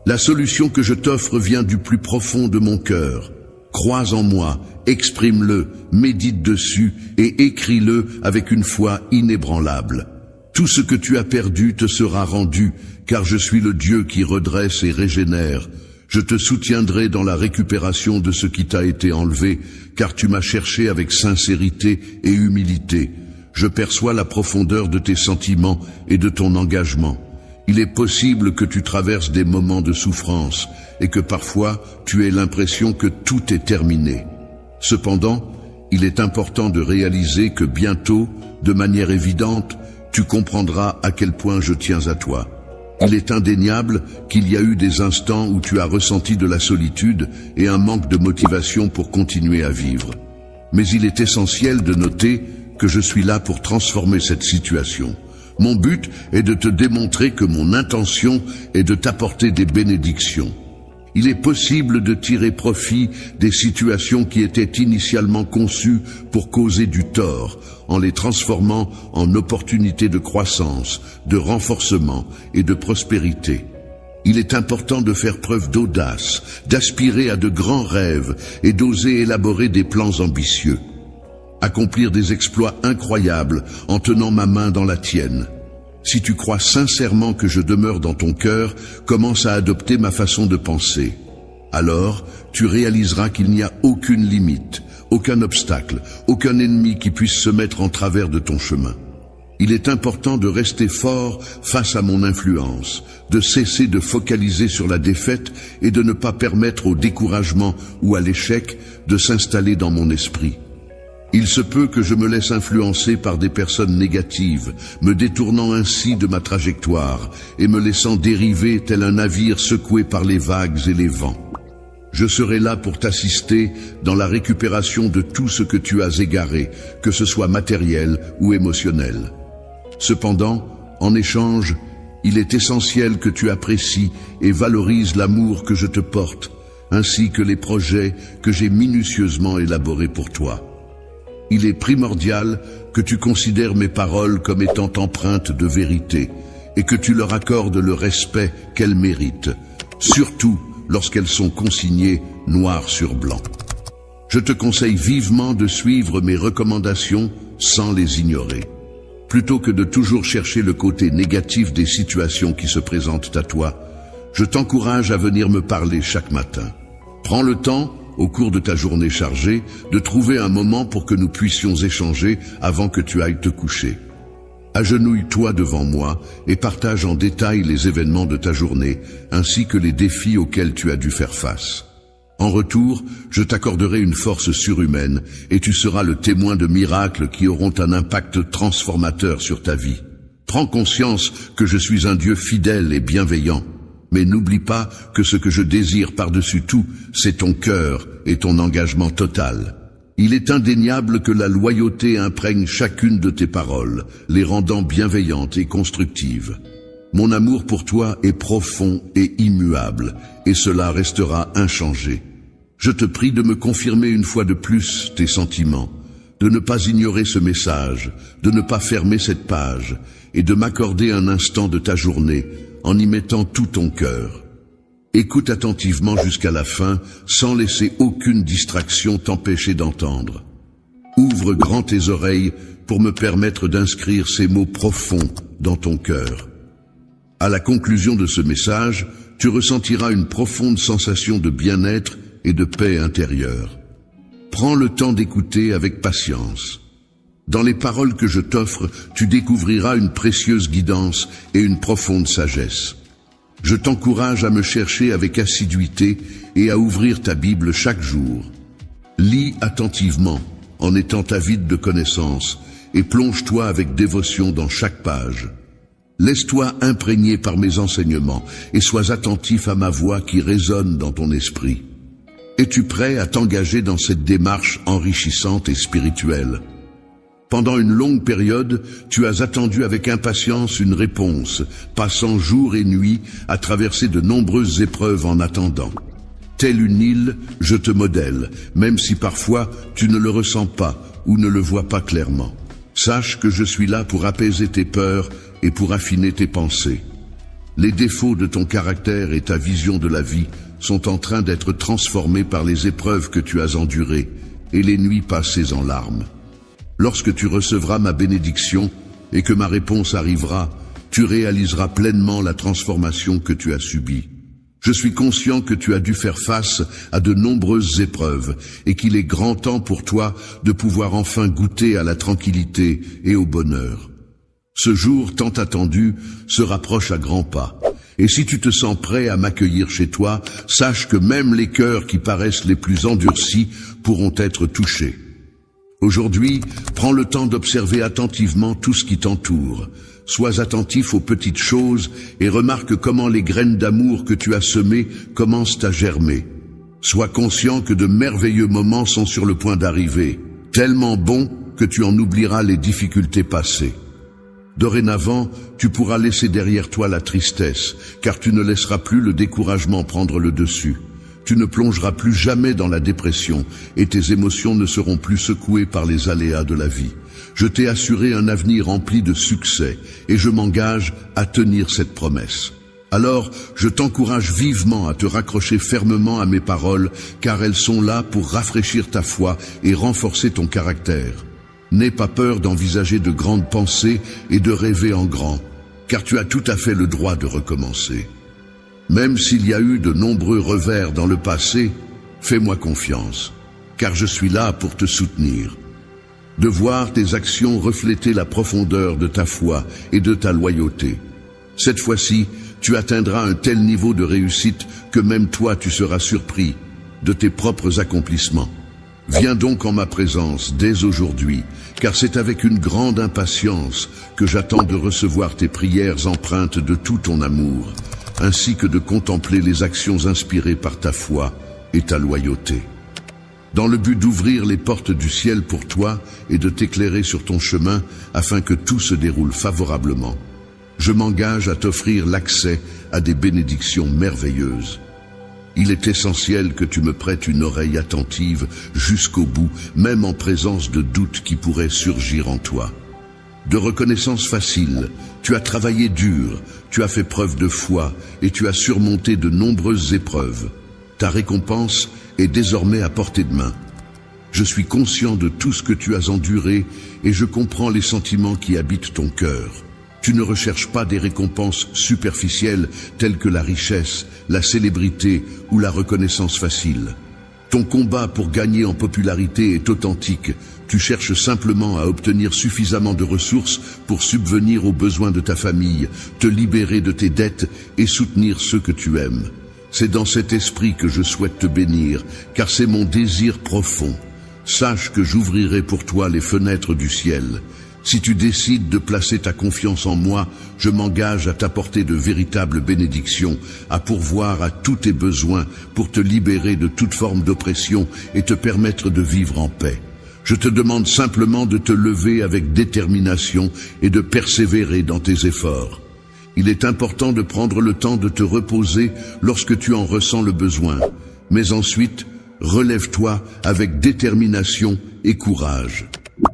La solution que je t'offre vient du plus profond de mon cœur. Crois en moi, exprime-le, médite dessus et écris-le avec une foi inébranlable. Tout ce que tu as perdu te sera rendu, car je suis le Dieu qui redresse et régénère. Je te soutiendrai dans la récupération de ce qui t'a été enlevé, car tu m'as cherché avec sincérité et humilité. Je perçois la profondeur de tes sentiments et de ton engagement. Il est possible que tu traverses des moments de souffrance et que parfois tu aies l'impression que tout est terminé. Cependant, il est important de réaliser que bientôt, de manière évidente, tu comprendras à quel point je tiens à toi. Il est indéniable qu'il y a eu des instants où tu as ressenti de la solitude et un manque de motivation pour continuer à vivre. Mais il est essentiel de noter que je suis là pour transformer cette situation. Mon but est de te démontrer que mon intention est de t'apporter des bénédictions. Il est possible de tirer profit des situations qui étaient initialement conçues pour causer du tort, en les transformant en opportunités de croissance, de renforcement et de prospérité. Il est important de faire preuve d'audace, d'aspirer à de grands rêves et d'oser élaborer des plans ambitieux. accomplir des exploits incroyables en tenant ma main dans la tienne. Si tu crois sincèrement que je demeure dans ton cœur, commence à adopter ma façon de penser. Alors, tu réaliseras qu'il n'y a aucune limite, aucun obstacle, aucun ennemi qui puisse se mettre en travers de ton chemin. Il est important de rester fort face à mon influence, de cesser de focaliser sur la défaite et de ne pas permettre au découragement ou à l'échec de s'installer dans mon esprit. Il se peut que je me laisse influencer par des personnes négatives, me détournant ainsi de ma trajectoire et me laissant dériver tel un navire secoué par les vagues et les vents. Je serai là pour t'assister dans la récupération de tout ce que tu as égaré, que ce soit matériel ou émotionnel. Cependant, en échange, il est essentiel que tu apprécies et valorises l'amour que je te porte, ainsi que les projets que j'ai minutieusement élaborés pour toi. Il est primordial que tu considères mes paroles comme étant empreintes de vérité et que tu leur accordes le respect qu'elles méritent, surtout lorsqu'elles sont consignées noir sur blanc. Je te conseille vivement de suivre mes recommandations sans les ignorer. Plutôt que de toujours chercher le côté négatif des situations qui se présentent à toi, je t'encourage à venir me parler chaque matin. Prends le temps, au cours de ta journée chargée, de trouver un moment pour que nous puissions échanger avant que tu ailles te coucher. Agenouille-toi devant moi et partage en détail les événements de ta journée, ainsi que les défis auxquels tu as dû faire face. En retour, je t'accorderai une force surhumaine et tu seras le témoin de miracles qui auront un impact transformateur sur ta vie. Prends conscience que je suis un Dieu fidèle et bienveillant. Mais n'oublie pas que ce que je désire par-dessus tout, c'est ton cœur et ton engagement total. Il est indéniable que la loyauté imprègne chacune de tes paroles, les rendant bienveillantes et constructives. Mon amour pour toi est profond et immuable, et cela restera inchangé. Je te prie de me confirmer une fois de plus tes sentiments, de ne pas ignorer ce message, de ne pas fermer cette page, et de m'accorder un instant de ta journée, en y mettant tout ton cœur. Écoute attentivement jusqu'à la fin, sans laisser aucune distraction t'empêcher d'entendre. Ouvre grand tes oreilles pour me permettre d'inscrire ces mots profonds dans ton cœur. À la conclusion de ce message, tu ressentiras une profonde sensation de bien-être et de paix intérieure. Prends le temps d'écouter avec patience. Dans les paroles que je t'offre, tu découvriras une précieuse guidance et une profonde sagesse. Je t'encourage à me chercher avec assiduité et à ouvrir ta Bible chaque jour. Lis attentivement, en étant avide de connaissances, et plonge-toi avec dévotion dans chaque page. Laisse-toi imprégner par mes enseignements et sois attentif à ma voix qui résonne dans ton esprit. Es-tu prêt à t'engager dans cette démarche enrichissante et spirituelle? Pendant une longue période, tu as attendu avec impatience une réponse, passant jour et nuit à traverser de nombreuses épreuves en attendant. Telle une île, je te modèle, même si parfois tu ne le ressens pas ou ne le vois pas clairement. Sache que je suis là pour apaiser tes peurs et pour affiner tes pensées. Les défauts de ton caractère et ta vision de la vie sont en train d'être transformés par les épreuves que tu as endurées et les nuits passées en larmes. Lorsque tu recevras ma bénédiction et que ma réponse arrivera, tu réaliseras pleinement la transformation que tu as subie. Je suis conscient que tu as dû faire face à de nombreuses épreuves et qu'il est grand temps pour toi de pouvoir enfin goûter à la tranquillité et au bonheur. Ce jour tant attendu se rapproche à grands pas. Et si tu te sens prêt à m'accueillir chez toi, sache que même les cœurs qui paraissent les plus endurcis pourront être touchés. Aujourd'hui, prends le temps d'observer attentivement tout ce qui t'entoure. Sois attentif aux petites choses et remarque comment les graines d'amour que tu as semées commencent à germer. Sois conscient que de merveilleux moments sont sur le point d'arriver, tellement bons que tu en oublieras les difficultés passées. Dorénavant, tu pourras laisser derrière toi la tristesse, car tu ne laisseras plus le découragement prendre le dessus. Tu ne plongeras plus jamais dans la dépression et tes émotions ne seront plus secouées par les aléas de la vie. Je t'ai assuré un avenir rempli de succès et je m'engage à tenir cette promesse. Alors, je t'encourage vivement à te raccrocher fermement à mes paroles car elles sont là pour rafraîchir ta foi et renforcer ton caractère. N'aie pas peur d'envisager de grandes pensées et de rêver en grand, car tu as tout à fait le droit de recommencer. Même s'il y a eu de nombreux revers dans le passé, fais-moi confiance, car je suis là pour te soutenir. De voir tes actions refléter la profondeur de ta foi et de ta loyauté. Cette fois-ci, tu atteindras un tel niveau de réussite que même toi tu seras surpris de tes propres accomplissements. Viens donc en ma présence dès aujourd'hui, car c'est avec une grande impatience que j'attends de recevoir tes prières empreintes de tout ton amour, ainsi que de contempler les actions inspirées par ta foi et ta loyauté. Dans le but d'ouvrir les portes du ciel pour toi et de t'éclairer sur ton chemin afin que tout se déroule favorablement, je m'engage à t'offrir l'accès à des bénédictions merveilleuses. Il est essentiel que tu me prêtes une oreille attentive jusqu'au bout, même en présence de doutes qui pourraient surgir en toi. De reconnaissance facile, tu as travaillé dur, tu as fait preuve de foi et tu as surmonté de nombreuses épreuves. Ta récompense est désormais à portée de main. Je suis conscient de tout ce que tu as enduré et je comprends les sentiments qui habitent ton cœur. Tu ne recherches pas des récompenses superficielles telles que la richesse, la célébrité ou la reconnaissance facile. Ton combat pour gagner en popularité est authentique. Tu cherches simplement à obtenir suffisamment de ressources pour subvenir aux besoins de ta famille, te libérer de tes dettes et soutenir ceux que tu aimes. C'est dans cet esprit que je souhaite te bénir, car c'est mon désir profond. Sache que j'ouvrirai pour toi les fenêtres du ciel. Si tu décides de placer ta confiance en moi, je m'engage à t'apporter de véritables bénédictions, à pourvoir à tous tes besoins pour te libérer de toute forme d'oppression et te permettre de vivre en paix. Je te demande simplement de te lever avec détermination et de persévérer dans tes efforts. Il est important de prendre le temps de te reposer lorsque tu en ressens le besoin, mais ensuite, relève-toi avec détermination et courage.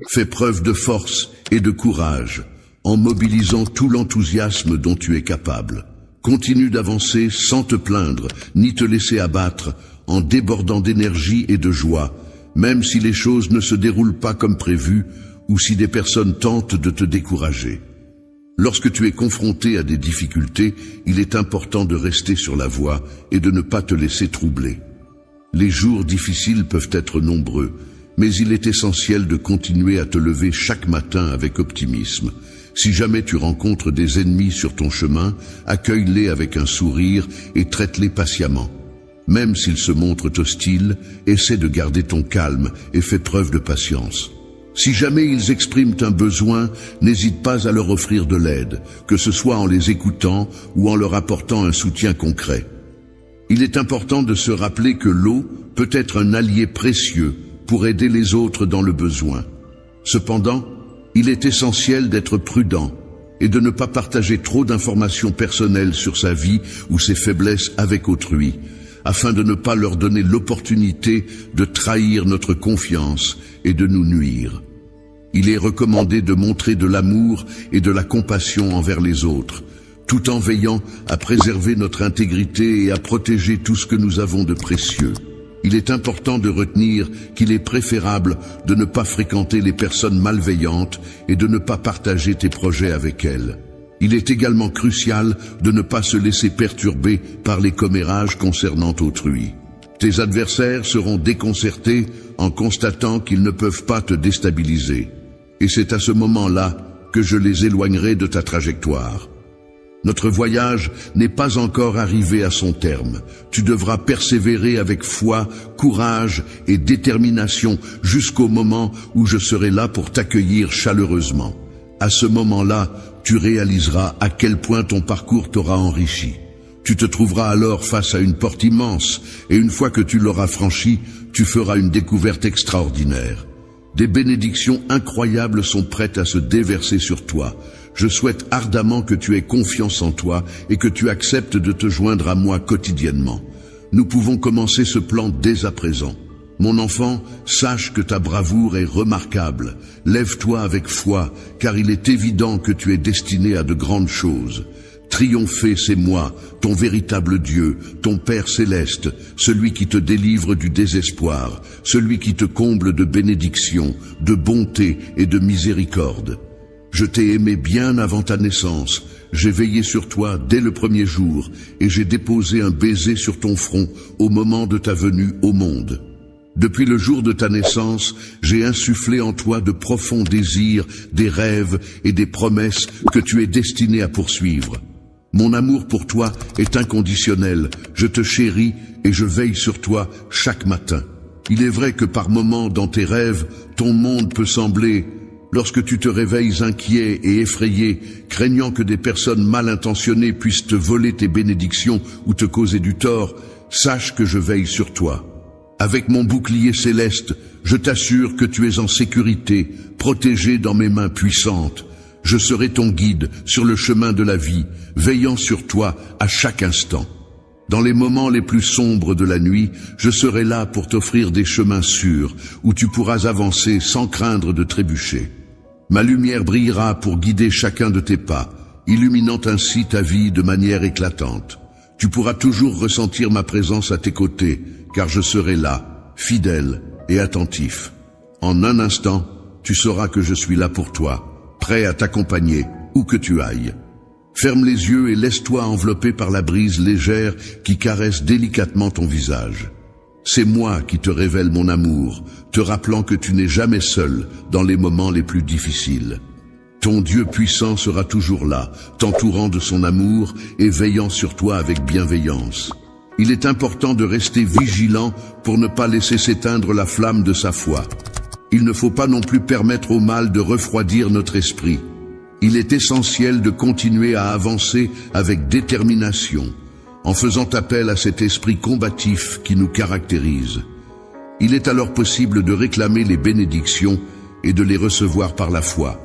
Fais preuve de force et de courage, en mobilisant tout l'enthousiasme dont tu es capable. Continue d'avancer sans te plaindre, ni te laisser abattre, en débordant d'énergie et de joie, même si les choses ne se déroulent pas comme prévu ou si des personnes tentent de te décourager. Lorsque tu es confronté à des difficultés, il est important de rester sur la voie et de ne pas te laisser troubler. Les jours difficiles peuvent être nombreux, mais il est essentiel de continuer à te lever chaque matin avec optimisme. Si jamais tu rencontres des ennemis sur ton chemin, accueille-les avec un sourire et traite-les patiemment. Même s'ils se montrent hostiles, essaie de garder ton calme et fais preuve de patience. Si jamais ils expriment un besoin, n'hésite pas à leur offrir de l'aide, que ce soit en les écoutant ou en leur apportant un soutien concret. Il est important de se rappeler que l'eau peut être un allié précieux pour aider les autres dans le besoin. Cependant, il est essentiel d'être prudent et de ne pas partager trop d'informations personnelles sur sa vie ou ses faiblesses avec autrui, afin de ne pas leur donner l'opportunité de trahir notre confiance et de nous nuire. Il est recommandé de montrer de l'amour et de la compassion envers les autres, tout en veillant à préserver notre intégrité et à protéger tout ce que nous avons de précieux. Il est important de retenir qu'il est préférable de ne pas fréquenter les personnes malveillantes et de ne pas partager tes projets avec elles. Il est également crucial de ne pas se laisser perturber par les commérages concernant autrui. Tes adversaires seront déconcertés en constatant qu'ils ne peuvent pas te déstabiliser. Et c'est à ce moment-là que je les éloignerai de ta trajectoire. Notre voyage n'est pas encore arrivé à son terme. Tu devras persévérer avec foi, courage et détermination jusqu'au moment où je serai là pour t'accueillir chaleureusement. À ce moment-là, tu réaliseras à quel point ton parcours t'aura enrichi. Tu te trouveras alors face à une porte immense et une fois que tu l'auras franchie, tu feras une découverte extraordinaire. Des bénédictions incroyables sont prêtes à se déverser sur toi. Je souhaite ardemment que tu aies confiance en toi et que tu acceptes de te joindre à moi quotidiennement. Nous pouvons commencer ce plan dès à présent. Mon enfant, sache que ta bravoure est remarquable. Lève-toi avec foi, car il est évident que tu es destiné à de grandes choses. Triompher, c'est moi, ton véritable Dieu, ton Père céleste, celui qui te délivre du désespoir, celui qui te comble de bénédictions, de bonté et de miséricorde. Je t'ai aimé bien avant ta naissance, j'ai veillé sur toi dès le premier jour, et j'ai déposé un baiser sur ton front au moment de ta venue au monde. Depuis le jour de ta naissance, j'ai insufflé en toi de profonds désirs, des rêves et des promesses que tu es destiné à poursuivre. Mon amour pour toi est inconditionnel, je te chéris et je veille sur toi chaque matin. Il est vrai que par moments dans tes rêves, ton monde peut sembler, lorsque tu te réveilles inquiet et effrayé, craignant que des personnes mal intentionnées puissent te voler tes bénédictions ou te causer du tort, sache que je veille sur toi. Avec mon bouclier céleste, je t'assure que tu es en sécurité, protégé dans mes mains puissantes. Je serai ton guide sur le chemin de la vie, veillant sur toi à chaque instant. Dans les moments les plus sombres de la nuit, je serai là pour t'offrir des chemins sûrs, où tu pourras avancer sans craindre de trébucher. Ma lumière brillera pour guider chacun de tes pas, illuminant ainsi ta vie de manière éclatante. Tu pourras toujours ressentir ma présence à tes côtés, car je serai là, fidèle et attentif. En un instant, tu sauras que je suis là pour toi, prêt à t'accompagner où que tu ailles. Ferme les yeux et laisse-toi envelopper par la brise légère qui caresse délicatement ton visage. C'est moi qui te révèle mon amour, te rappelant que tu n'es jamais seul dans les moments les plus difficiles. Ton Dieu puissant sera toujours là, t'entourant de son amour et veillant sur toi avec bienveillance. Il est important de rester vigilant pour ne pas laisser s'éteindre la flamme de sa foi. Il ne faut pas non plus permettre au mal de refroidir notre esprit. Il est essentiel de continuer à avancer avec détermination, en faisant appel à cet esprit combatif qui nous caractérise. Il est alors possible de réclamer les bénédictions et de les recevoir par la foi,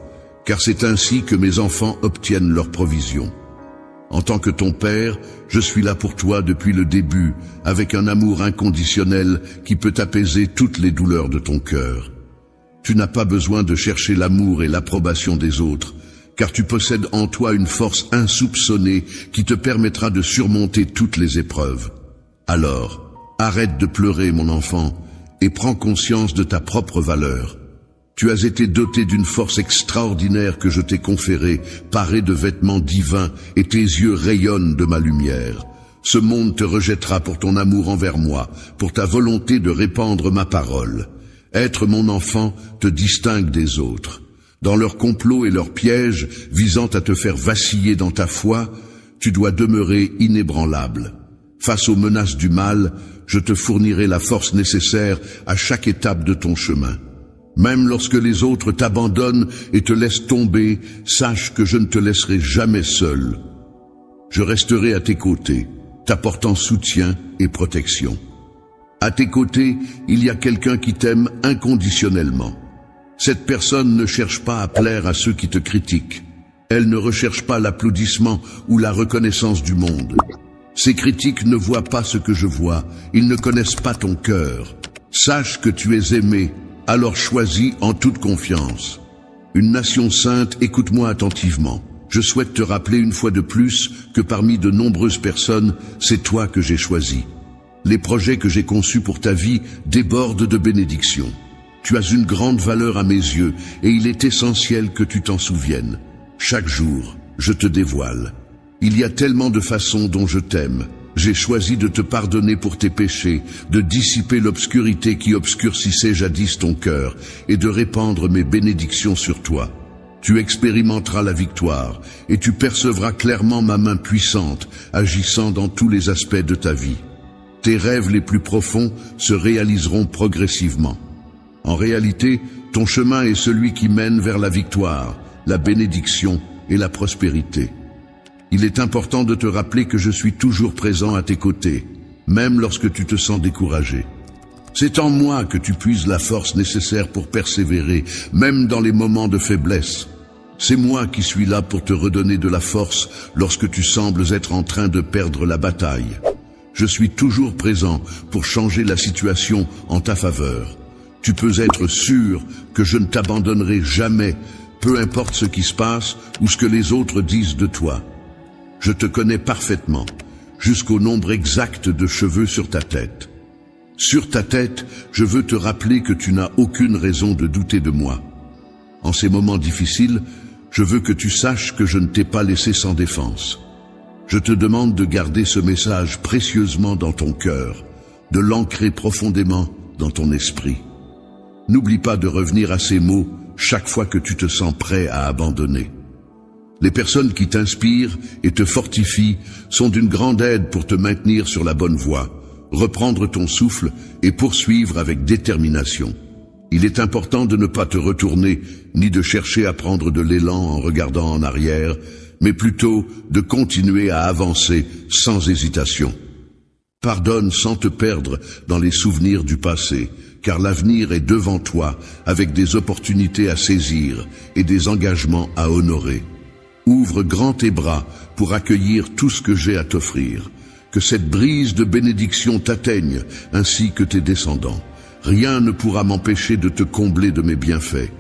car c'est ainsi que mes enfants obtiennent leur provision. En tant que ton père, je suis là pour toi depuis le début, avec un amour inconditionnel qui peut apaiser toutes les douleurs de ton cœur. Tu n'as pas besoin de chercher l'amour et l'approbation des autres, car tu possèdes en toi une force insoupçonnée qui te permettra de surmonter toutes les épreuves. Alors, arrête de pleurer, mon enfant, et prends conscience de ta propre valeur. Tu as été doté d'une force extraordinaire que je t'ai conférée, parée de vêtements divins, et tes yeux rayonnent de ma lumière. Ce monde te rejettera pour ton amour envers moi, pour ta volonté de répandre ma parole. Être mon enfant te distingue des autres. Dans leurs complots et leurs pièges visant à te faire vaciller dans ta foi, tu dois demeurer inébranlable. Face aux menaces du mal, je te fournirai la force nécessaire à chaque étape de ton chemin. Même lorsque les autres t'abandonnent et te laissent tomber, sache que je ne te laisserai jamais seul. Je resterai à tes côtés, t'apportant soutien et protection. À tes côtés, il y a quelqu'un qui t'aime inconditionnellement. Cette personne ne cherche pas à plaire à ceux qui te critiquent. Elle ne recherche pas l'applaudissement ou la reconnaissance du monde. Ces critiques ne voient pas ce que je vois, ils ne connaissent pas ton cœur. Sache que tu es aimé, alors choisis en toute confiance. Une nation sainte, écoute-moi attentivement. Je souhaite te rappeler une fois de plus que parmi de nombreuses personnes, c'est toi que j'ai choisi. Les projets que j'ai conçus pour ta vie débordent de bénédictions. Tu as une grande valeur à mes yeux et il est essentiel que tu t'en souviennes. Chaque jour, je te dévoile. Il y a tellement de façons dont je t'aime. J'ai choisi de te pardonner pour tes péchés, de dissiper l'obscurité qui obscurcissait jadis ton cœur et de répandre mes bénédictions sur toi. Tu expérimenteras la victoire et tu percevras clairement ma main puissante agissant dans tous les aspects de ta vie. Tes rêves les plus profonds se réaliseront progressivement. En réalité, ton chemin est celui qui mène vers la victoire, la bénédiction et la prospérité. Il est important de te rappeler que je suis toujours présent à tes côtés, même lorsque tu te sens découragé. C'est en moi que tu puises la force nécessaire pour persévérer, même dans les moments de faiblesse. C'est moi qui suis là pour te redonner de la force lorsque tu sembles être en train de perdre la bataille. Je suis toujours présent pour changer la situation en ta faveur. Tu peux être sûr que je ne t'abandonnerai jamais, peu importe ce qui se passe ou ce que les autres disent de toi. Je te connais parfaitement, jusqu'au nombre exact de cheveux sur ta tête. Sur ta tête, je veux te rappeler que tu n'as aucune raison de douter de moi. En ces moments difficiles, je veux que tu saches que je ne t'ai pas laissé sans défense. Je te demande de garder ce message précieusement dans ton cœur, de l'ancrer profondément dans ton esprit. N'oublie pas de revenir à ces mots chaque fois que tu te sens prêt à abandonner. Les personnes qui t'inspirent et te fortifient sont d'une grande aide pour te maintenir sur la bonne voie, reprendre ton souffle et poursuivre avec détermination. Il est important de ne pas te retourner ni de chercher à prendre de l'élan en regardant en arrière, mais plutôt de continuer à avancer sans hésitation. Pardonne sans te perdre dans les souvenirs du passé, car l'avenir est devant toi avec des opportunités à saisir et des engagements à honorer. Ouvre grand tes bras pour accueillir tout ce que j'ai à t'offrir. Que cette brise de bénédiction t'atteigne, ainsi que tes descendants. Rien ne pourra m'empêcher de te combler de mes bienfaits.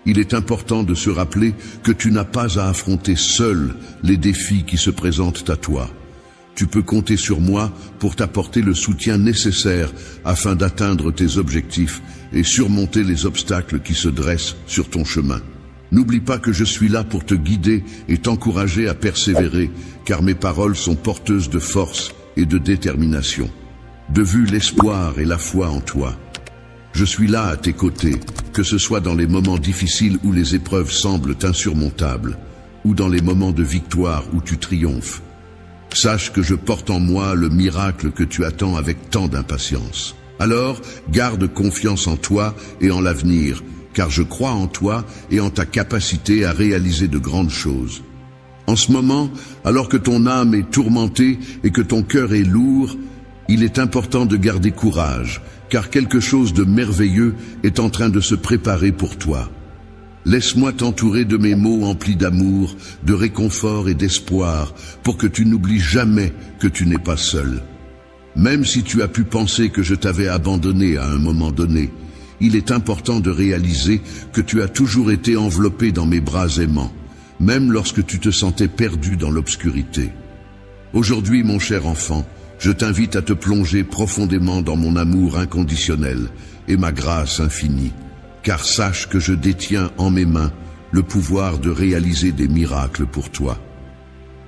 Il est important de se rappeler que tu n'as pas à affronter seul les défis qui se présentent à toi. Tu peux compter sur moi pour t'apporter le soutien nécessaire afin d'atteindre tes objectifs et surmonter les obstacles qui se dressent sur ton chemin. N'oublie pas que je suis là pour te guider et t'encourager à persévérer, car mes paroles sont porteuses de force et de détermination. De vue l'espoir et la foi en toi. Je suis là à tes côtés, que ce soit dans les moments difficiles où les épreuves semblent insurmontables, ou dans les moments de victoire où tu triomphes. Sache que je porte en moi le miracle que tu attends avec tant d'impatience. Alors, garde confiance en toi et en l'avenir, car je crois en toi et en ta capacité à réaliser de grandes choses. En ce moment, alors que ton âme est tourmentée et que ton cœur est lourd, il est important de garder courage, car quelque chose de merveilleux est en train de se préparer pour toi. Laisse-moi t'entourer de mes mots emplis d'amour, de réconfort et d'espoir, pour que tu n'oublies jamais que tu n'es pas seul. Même si tu as pu penser que je t'avais abandonné à un moment donné, il est important de réaliser que tu as toujours été enveloppé dans mes bras aimants, même lorsque tu te sentais perdu dans l'obscurité. Aujourd'hui, mon cher enfant, je t'invite à te plonger profondément dans mon amour inconditionnel et ma grâce infinie, car sache que je détiens en mes mains le pouvoir de réaliser des miracles pour toi.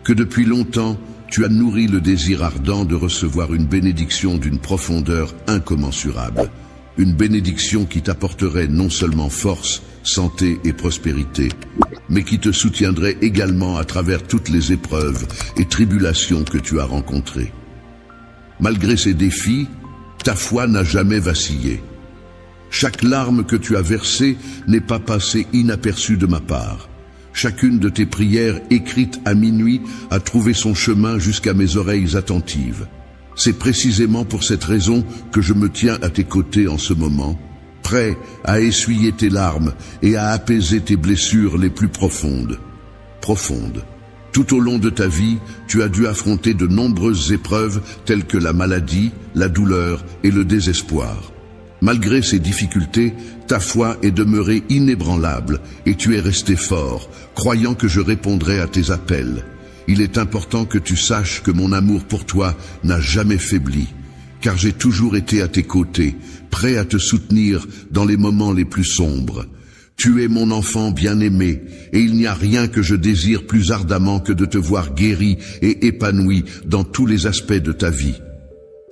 Que depuis longtemps, tu as nourri le désir ardent de recevoir une bénédiction d'une profondeur incommensurable, une bénédiction qui t'apporterait non seulement force, santé et prospérité, mais qui te soutiendrait également à travers toutes les épreuves et tribulations que tu as rencontrées. Malgré ces défis, ta foi n'a jamais vacillé. Chaque larme que tu as versée n'est pas passée inaperçue de ma part. Chacune de tes prières écrites à minuit a trouvé son chemin jusqu'à mes oreilles attentives. C'est précisément pour cette raison que je me tiens à tes côtés en ce moment, prêt à essuyer tes larmes et à apaiser tes blessures les plus profondes. Tout au long de ta vie, tu as dû affronter de nombreuses épreuves telles que la maladie, la douleur et le désespoir. Malgré ces difficultés, ta foi est demeurée inébranlable et tu es resté fort, croyant que je répondrais à tes appels. Il est important que tu saches que mon amour pour toi n'a jamais faibli, car j'ai toujours été à tes côtés, prêt à te soutenir dans les moments les plus sombres. Tu es mon enfant bien-aimé, et il n'y a rien que je désire plus ardemment que de te voir guéri et épanoui dans tous les aspects de ta vie.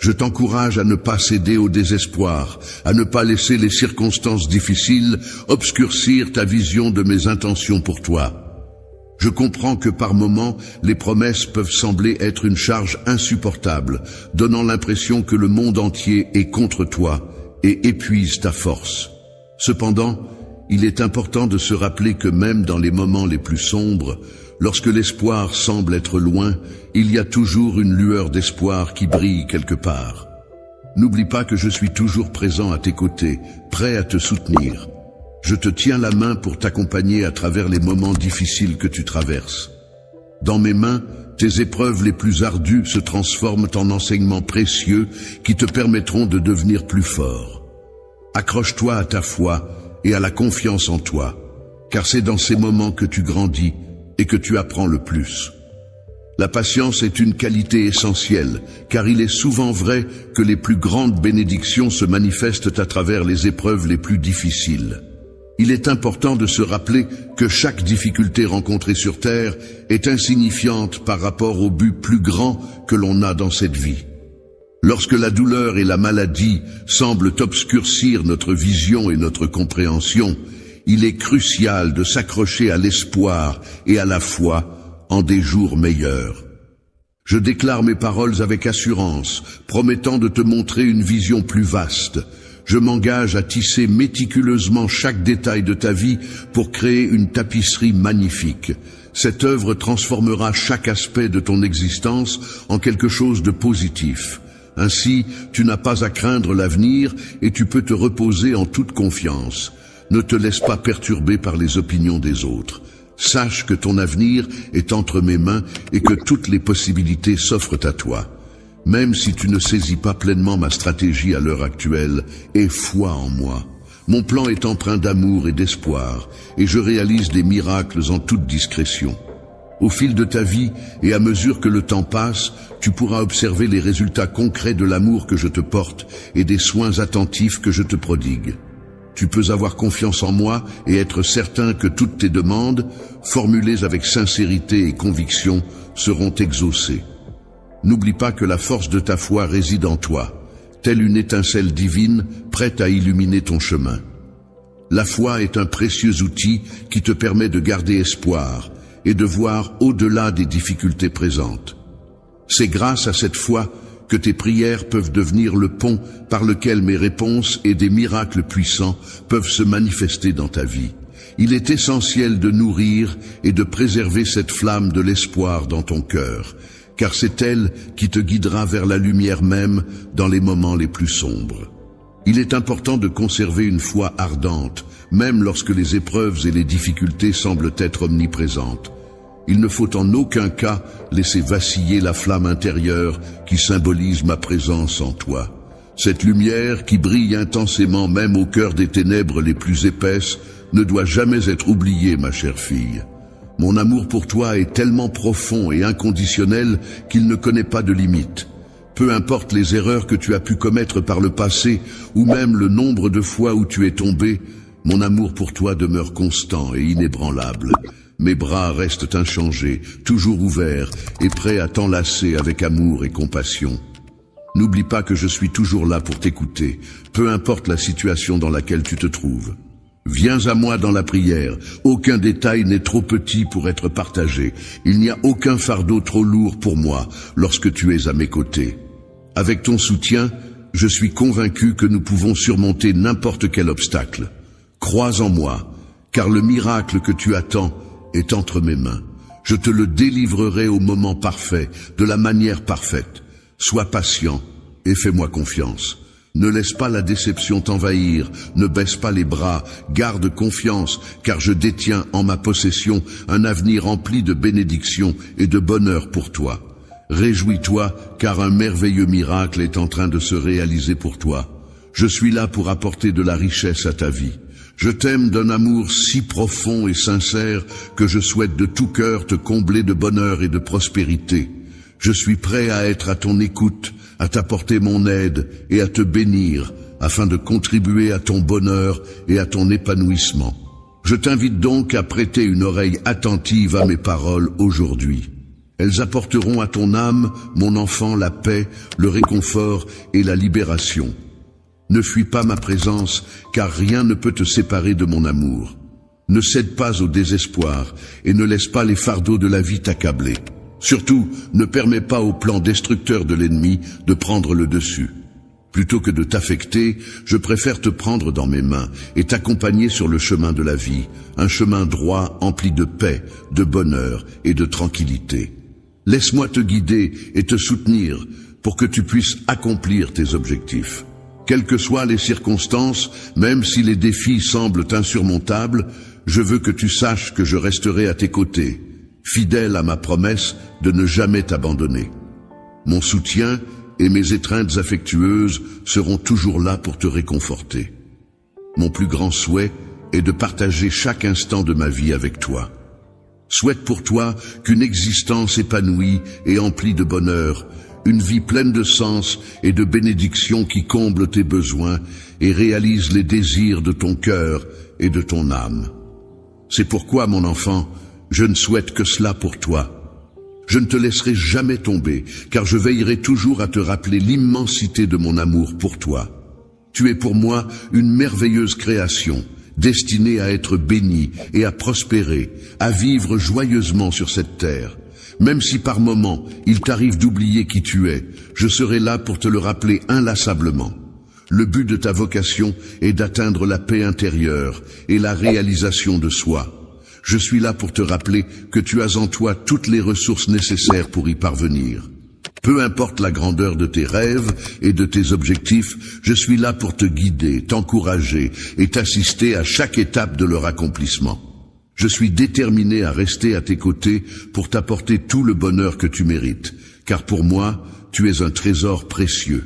Je t'encourage à ne pas céder au désespoir, à ne pas laisser les circonstances difficiles obscurcir ta vision de mes intentions pour toi. Je comprends que par moments, les promesses peuvent sembler être une charge insupportable, donnant l'impression que le monde entier est contre toi et épuise ta force. Cependant, il est important de se rappeler que même dans les moments les plus sombres, lorsque l'espoir semble être loin, il y a toujours une lueur d'espoir qui brille quelque part. N'oublie pas que je suis toujours présent à tes côtés, prêt à te soutenir. Je te tiens la main pour t'accompagner à travers les moments difficiles que tu traverses. Dans mes mains, tes épreuves les plus ardues se transforment en enseignements précieux qui te permettront de devenir plus fort. Accroche-toi à ta foi et à la confiance en toi, car c'est dans ces moments que tu grandis et que tu apprends le plus. La patience est une qualité essentielle, car il est souvent vrai que les plus grandes bénédictions se manifestent à travers les épreuves les plus difficiles. Il est important de se rappeler que chaque difficulté rencontrée sur Terre est insignifiante par rapport au but plus grand que l'on a dans cette vie. Lorsque la douleur et la maladie semblent obscurcir notre vision et notre compréhension, il est crucial de s'accrocher à l'espoir et à la foi en des jours meilleurs. Je déclare mes paroles avec assurance, promettant de te montrer une vision plus vaste. Je m'engage à tisser méticuleusement chaque détail de ta vie pour créer une tapisserie magnifique. Cette œuvre transformera chaque aspect de ton existence en quelque chose de positif. Ainsi, tu n'as pas à craindre l'avenir et tu peux te reposer en toute confiance. Ne te laisse pas perturber par les opinions des autres. Sache que ton avenir est entre mes mains et que toutes les possibilités s'offrent à toi. Même si tu ne saisis pas pleinement ma stratégie à l'heure actuelle, aie foi en moi. Mon plan est empreint d'amour et d'espoir, et je réalise des miracles en toute discrétion. Au fil de ta vie, et à mesure que le temps passe, tu pourras observer les résultats concrets de l'amour que je te porte et des soins attentifs que je te prodigue. Tu peux avoir confiance en moi et être certain que toutes tes demandes, formulées avec sincérité et conviction, seront exaucées. N'oublie pas que la force de ta foi réside en toi, telle une étincelle divine prête à illuminer ton chemin. La foi est un précieux outil qui te permet de garder espoir et de voir au-delà des difficultés présentes. C'est grâce à cette foi que tes prières peuvent devenir le pont par lequel mes réponses et des miracles puissants peuvent se manifester dans ta vie. Il est essentiel de nourrir et de préserver cette flamme de l'espoir dans ton cœur, car c'est elle qui te guidera vers la lumière même dans les moments les plus sombres. Il est important de conserver une foi ardente, même lorsque les épreuves et les difficultés semblent être omniprésentes. Il ne faut en aucun cas laisser vaciller la flamme intérieure qui symbolise ma présence en toi. Cette lumière qui brille intensément même au cœur des ténèbres les plus épaisses ne doit jamais être oubliée, ma chère fille. Mon amour pour toi est tellement profond et inconditionnel qu'il ne connaît pas de limite. Peu importe les erreurs que tu as pu commettre par le passé ou même le nombre de fois où tu es tombé, mon amour pour toi demeure constant et inébranlable. Mes bras restent inchangés, toujours ouverts et prêts à t'enlacer avec amour et compassion. N'oublie pas que je suis toujours là pour t'écouter, peu importe la situation dans laquelle tu te trouves. Viens à moi dans la prière, aucun détail n'est trop petit pour être partagé. Il n'y a aucun fardeau trop lourd pour moi lorsque tu es à mes côtés. Avec ton soutien, je suis convaincu que nous pouvons surmonter n'importe quel obstacle. Crois en moi, car le miracle que tu attends est entre mes mains. Je te le délivrerai au moment parfait, de la manière parfaite. Sois patient et fais-moi confiance. Ne laisse pas la déception t'envahir, ne baisse pas les bras, garde confiance, car je détiens en ma possession un avenir rempli de bénédictions et de bonheur pour toi. Réjouis-toi, car un merveilleux miracle est en train de se réaliser pour toi. Je suis là pour apporter de la richesse à ta vie. Je t'aime d'un amour si profond et sincère que je souhaite de tout cœur te combler de bonheur et de prospérité. Je suis prêt à être à ton écoute, à t'apporter mon aide et à te bénir afin de contribuer à ton bonheur et à ton épanouissement. Je t'invite donc à prêter une oreille attentive à mes paroles aujourd'hui. Elles apporteront à ton âme, mon enfant, la paix, le réconfort et la libération. Ne fuis pas ma présence, car rien ne peut te séparer de mon amour. Ne cède pas au désespoir et ne laisse pas les fardeaux de la vie t'accabler. Surtout, ne permets pas au plan destructeur de l'ennemi de prendre le dessus. Plutôt que de t'affecter, je préfère te prendre dans mes mains et t'accompagner sur le chemin de la vie, un chemin droit empli de paix, de bonheur et de tranquillité. Laisse-moi te guider et te soutenir pour que tu puisses accomplir tes objectifs. Quelles que soient les circonstances, même si les défis semblent insurmontables, je veux que tu saches que je resterai à tes côtés, fidèle à ma promesse de ne jamais t'abandonner. Mon soutien et mes étreintes affectueuses seront toujours là pour te réconforter. Mon plus grand souhait est de partager chaque instant de ma vie avec toi. souhaite pour toi qu'une existence épanouie et emplie de bonheur, une vie pleine de sens et de bénédictions qui comble tes besoins et réalise les désirs de ton cœur et de ton âme. C'est pourquoi, mon enfant, je ne souhaite que cela pour toi. Je ne te laisserai jamais tomber, car je veillerai toujours à te rappeler l'immensité de mon amour pour toi. Tu es pour moi une merveilleuse création, destinée à être bénie et à prospérer, à vivre joyeusement sur cette terre. Même si par moments il t'arrive d'oublier qui tu es, je serai là pour te le rappeler inlassablement. Le but de ta vocation est d'atteindre la paix intérieure et la réalisation de soi. Je suis là pour te rappeler que tu as en toi toutes les ressources nécessaires pour y parvenir. Peu importe la grandeur de tes rêves et de tes objectifs, je suis là pour te guider, t'encourager et t'assister à chaque étape de leur accomplissement. Je suis déterminé à rester à tes côtés pour t'apporter tout le bonheur que tu mérites, car pour moi, tu es un trésor précieux.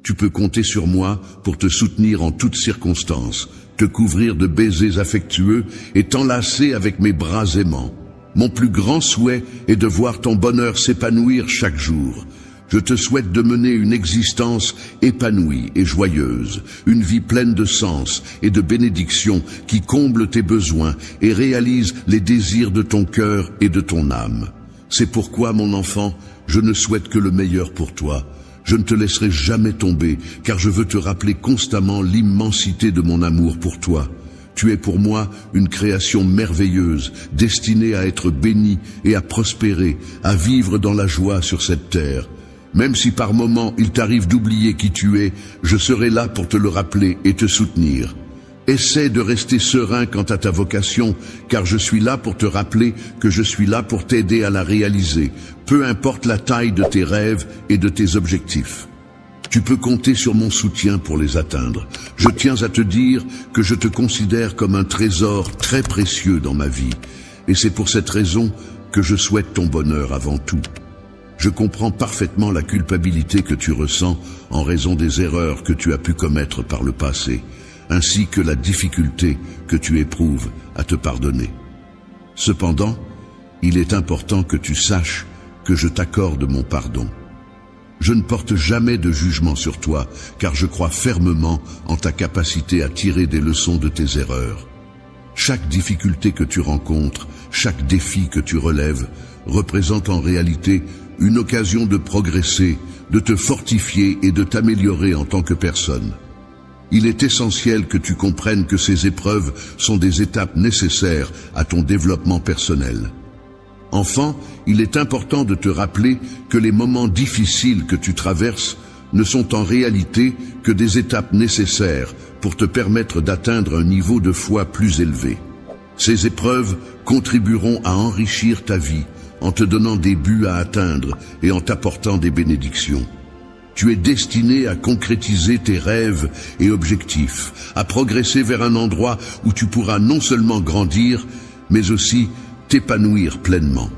Tu peux compter sur moi pour te soutenir en toutes circonstances, te couvrir de baisers affectueux et t'enlacer avec mes bras aimants. Mon plus grand souhait est de voir ton bonheur s'épanouir chaque jour. Je te souhaite de mener une existence épanouie et joyeuse, une vie pleine de sens et de bénédictions qui comble tes besoins et réalise les désirs de ton cœur et de ton âme. C'est pourquoi, mon enfant, je ne souhaite que le meilleur pour toi. Je ne te laisserai jamais tomber, car je veux te rappeler constamment l'immensité de mon amour pour toi. Tu es pour moi une création merveilleuse, destinée à être bénie et à prospérer, à vivre dans la joie sur cette terre. Même si par moments il t'arrive d'oublier qui tu es, je serai là pour te le rappeler et te soutenir. Essaie de rester serein quant à ta vocation, car je suis là pour te rappeler que je suis là pour t'aider à la réaliser, peu importe la taille de tes rêves et de tes objectifs. Tu peux compter sur mon soutien pour les atteindre. Je tiens à te dire que je te considère comme un trésor très précieux dans ma vie, et c'est pour cette raison que je souhaite ton bonheur avant tout. Je comprends parfaitement la culpabilité que tu ressens en raison des erreurs que tu as pu commettre par le passé, ainsi que la difficulté que tu éprouves à te pardonner. Cependant, il est important que tu saches que je t'accorde mon pardon. Je ne porte jamais de jugement sur toi, car je crois fermement en ta capacité à tirer des leçons de tes erreurs. Chaque difficulté que tu rencontres, chaque défi que tu relèves, représente en réalité une occasion de progresser, de te fortifier et de t'améliorer en tant que personne. Il est essentiel que tu comprennes que ces épreuves sont des étapes nécessaires à ton développement personnel. Enfant, il est important de te rappeler que les moments difficiles que tu traverses ne sont en réalité que des étapes nécessaires pour te permettre d'atteindre un niveau de foi plus élevé. Ces épreuves contribueront à enrichir ta vie en te donnant des buts à atteindre et en t'apportant des bénédictions. Tu es destiné à concrétiser tes rêves et objectifs, à progresser vers un endroit où tu pourras non seulement grandir, mais aussi t'épanouir pleinement.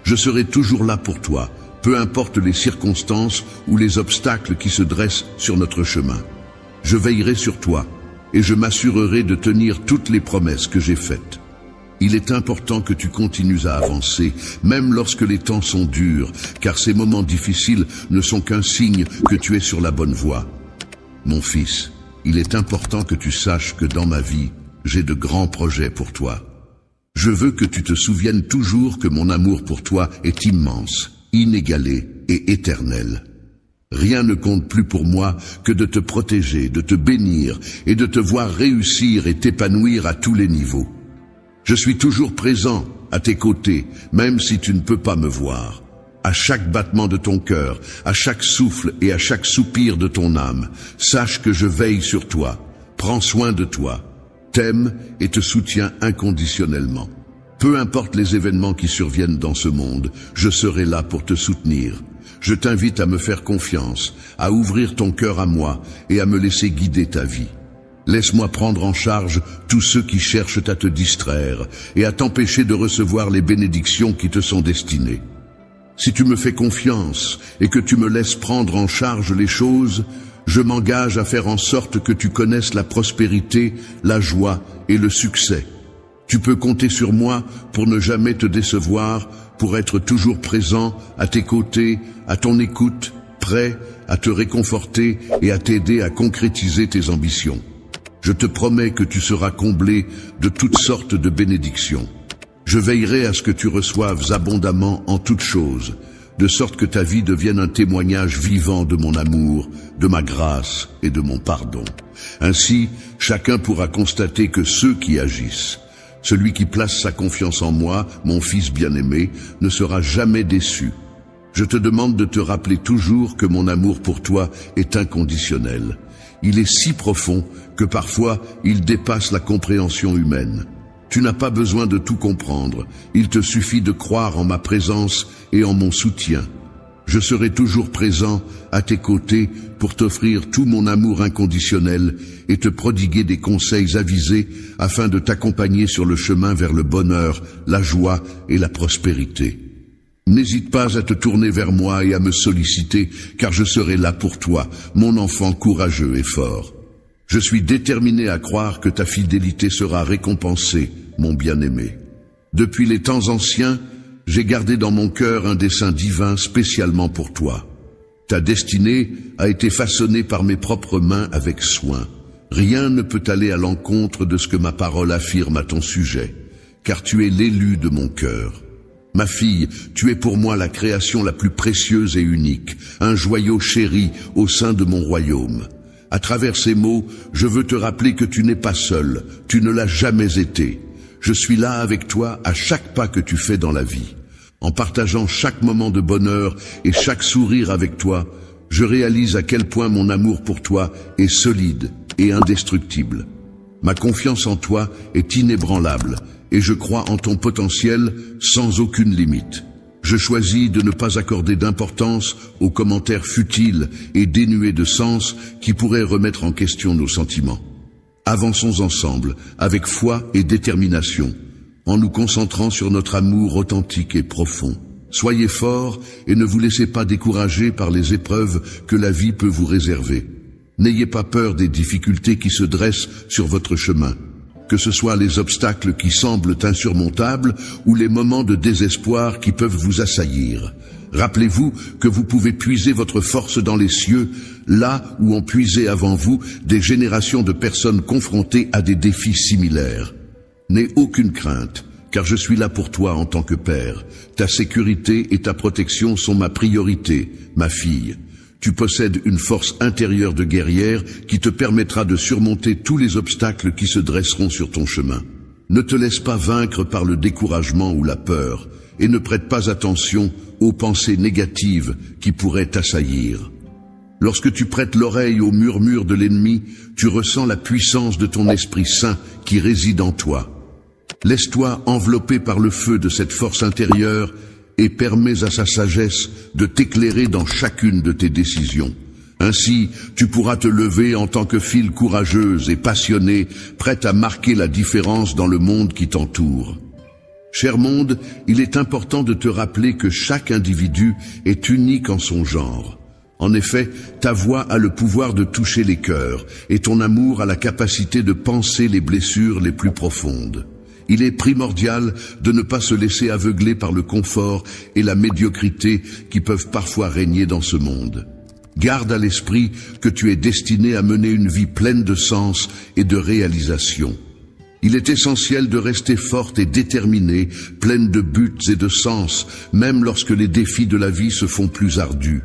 Je serai toujours là pour toi, peu importe les circonstances ou les obstacles qui se dressent sur notre chemin. Je veillerai sur toi et je m'assurerai de tenir toutes les promesses que j'ai faites. Il est important que tu continues à avancer, même lorsque les temps sont durs, car ces moments difficiles ne sont qu'un signe que tu es sur la bonne voie. Mon fils, il est important que tu saches que dans ma vie, j'ai de grands projets pour toi. Je veux que tu te souviennes toujours que mon amour pour toi est immense, inégalé et éternel. Rien ne compte plus pour moi que de te protéger, de te bénir et de te voir réussir et t'épanouir à tous les niveaux. Je suis toujours présent à tes côtés, même si tu ne peux pas me voir. À chaque battement de ton cœur, à chaque souffle et à chaque soupir de ton âme, sache que je veille sur toi, prends soin de toi, t'aime et te soutiens inconditionnellement. Peu importe les événements qui surviennent dans ce monde, je serai là pour te soutenir. Je t'invite à me faire confiance, à ouvrir ton cœur à moi et à me laisser guider ta vie. Laisse-moi prendre en charge tous ceux qui cherchent à te distraire et à t'empêcher de recevoir les bénédictions qui te sont destinées. Si tu me fais confiance et que tu me laisses prendre en charge les choses, je m'engage à faire en sorte que tu connaisses la prospérité, la joie et le succès. Tu peux compter sur moi pour ne jamais te décevoir, pour être toujours présent, à tes côtés, à ton écoute, prêt à te réconforter et à t'aider à concrétiser tes ambitions. Je te promets que tu seras comblé de toutes sortes de bénédictions. Je veillerai à ce que tu reçoives abondamment en toutes choses, de sorte que ta vie devienne un témoignage vivant de mon amour, de ma grâce et de mon pardon. Ainsi, chacun pourra constater que ceux qui agissent, celui qui place sa confiance en moi, mon fils bien-aimé, ne sera jamais déçu. Je te demande de te rappeler toujours que mon amour pour toi est inconditionnel. Il est si profond que parfois il dépasse la compréhension humaine. Tu n'as pas besoin de tout comprendre, il te suffit de croire en ma présence et en mon soutien. Je serai toujours présent à tes côtés pour t'offrir tout mon amour inconditionnel et te prodiguer des conseils avisés afin de t'accompagner sur le chemin vers le bonheur, la joie et la prospérité. N'hésite pas à te tourner vers moi et à me solliciter, car je serai là pour toi, mon enfant courageux et fort. Je suis déterminé à croire que ta fidélité sera récompensée, mon bien-aimé. Depuis les temps anciens, j'ai gardé dans mon cœur un dessein divin spécialement pour toi. Ta destinée a été façonnée par mes propres mains avec soin. Rien ne peut aller à l'encontre de ce que ma parole affirme à ton sujet, car tu es l'élu de mon cœur. Ma fille, tu es pour moi la création la plus précieuse et unique, un joyau chéri au sein de mon royaume. À travers ces mots, je veux te rappeler que tu n'es pas seul, tu ne l'as jamais été. Je suis là avec toi à chaque pas que tu fais dans la vie. En partageant chaque moment de bonheur et chaque sourire avec toi, je réalise à quel point mon amour pour toi est solide et indestructible. Ma confiance en toi est inébranlable et je crois en ton potentiel sans aucune limite. Je choisis de ne pas accorder d'importance aux commentaires futiles et dénués de sens qui pourraient remettre en question nos sentiments. Avançons ensemble, avec foi et détermination, en nous concentrant sur notre amour authentique et profond. Soyez forts et ne vous laissez pas décourager par les épreuves que la vie peut vous réserver. N'ayez pas peur des difficultés qui se dressent sur votre chemin, que ce soit les obstacles qui semblent insurmontables ou les moments de désespoir qui peuvent vous assaillir. Rappelez-vous que vous pouvez puiser votre force dans les cieux, là où ont puisé avant vous des générations de personnes confrontées à des défis similaires. N'aie aucune crainte, car je suis là pour toi en tant que père. Ta sécurité et ta protection sont ma priorité, ma fille. Tu possèdes une force intérieure de guerrière qui te permettra de surmonter tous les obstacles qui se dresseront sur ton chemin. Ne te laisse pas vaincre par le découragement ou la peur, et ne prête pas attention aux pensées négatives qui pourraient t'assaillir. Lorsque tu prêtes l'oreille aux murmures de l'ennemi, tu ressens la puissance de ton Esprit Saint qui réside en toi. Laisse-toi envelopper par le feu de cette force intérieure et permets à sa sagesse de t'éclairer dans chacune de tes décisions. Ainsi, tu pourras te lever en tant que fille courageuse et passionnée, prête à marquer la différence dans le monde qui t'entoure. Cher monde, il est important de te rappeler que chaque individu est unique en son genre. En effet, ta voix a le pouvoir de toucher les cœurs et ton amour a la capacité de panser les blessures les plus profondes. Il est primordial de ne pas se laisser aveugler par le confort et la médiocrité qui peuvent parfois régner dans ce monde. Garde à l'esprit que tu es destiné à mener une vie pleine de sens et de réalisation. Il est essentiel de rester forte et déterminée, pleine de buts et de sens, même lorsque les défis de la vie se font plus ardus.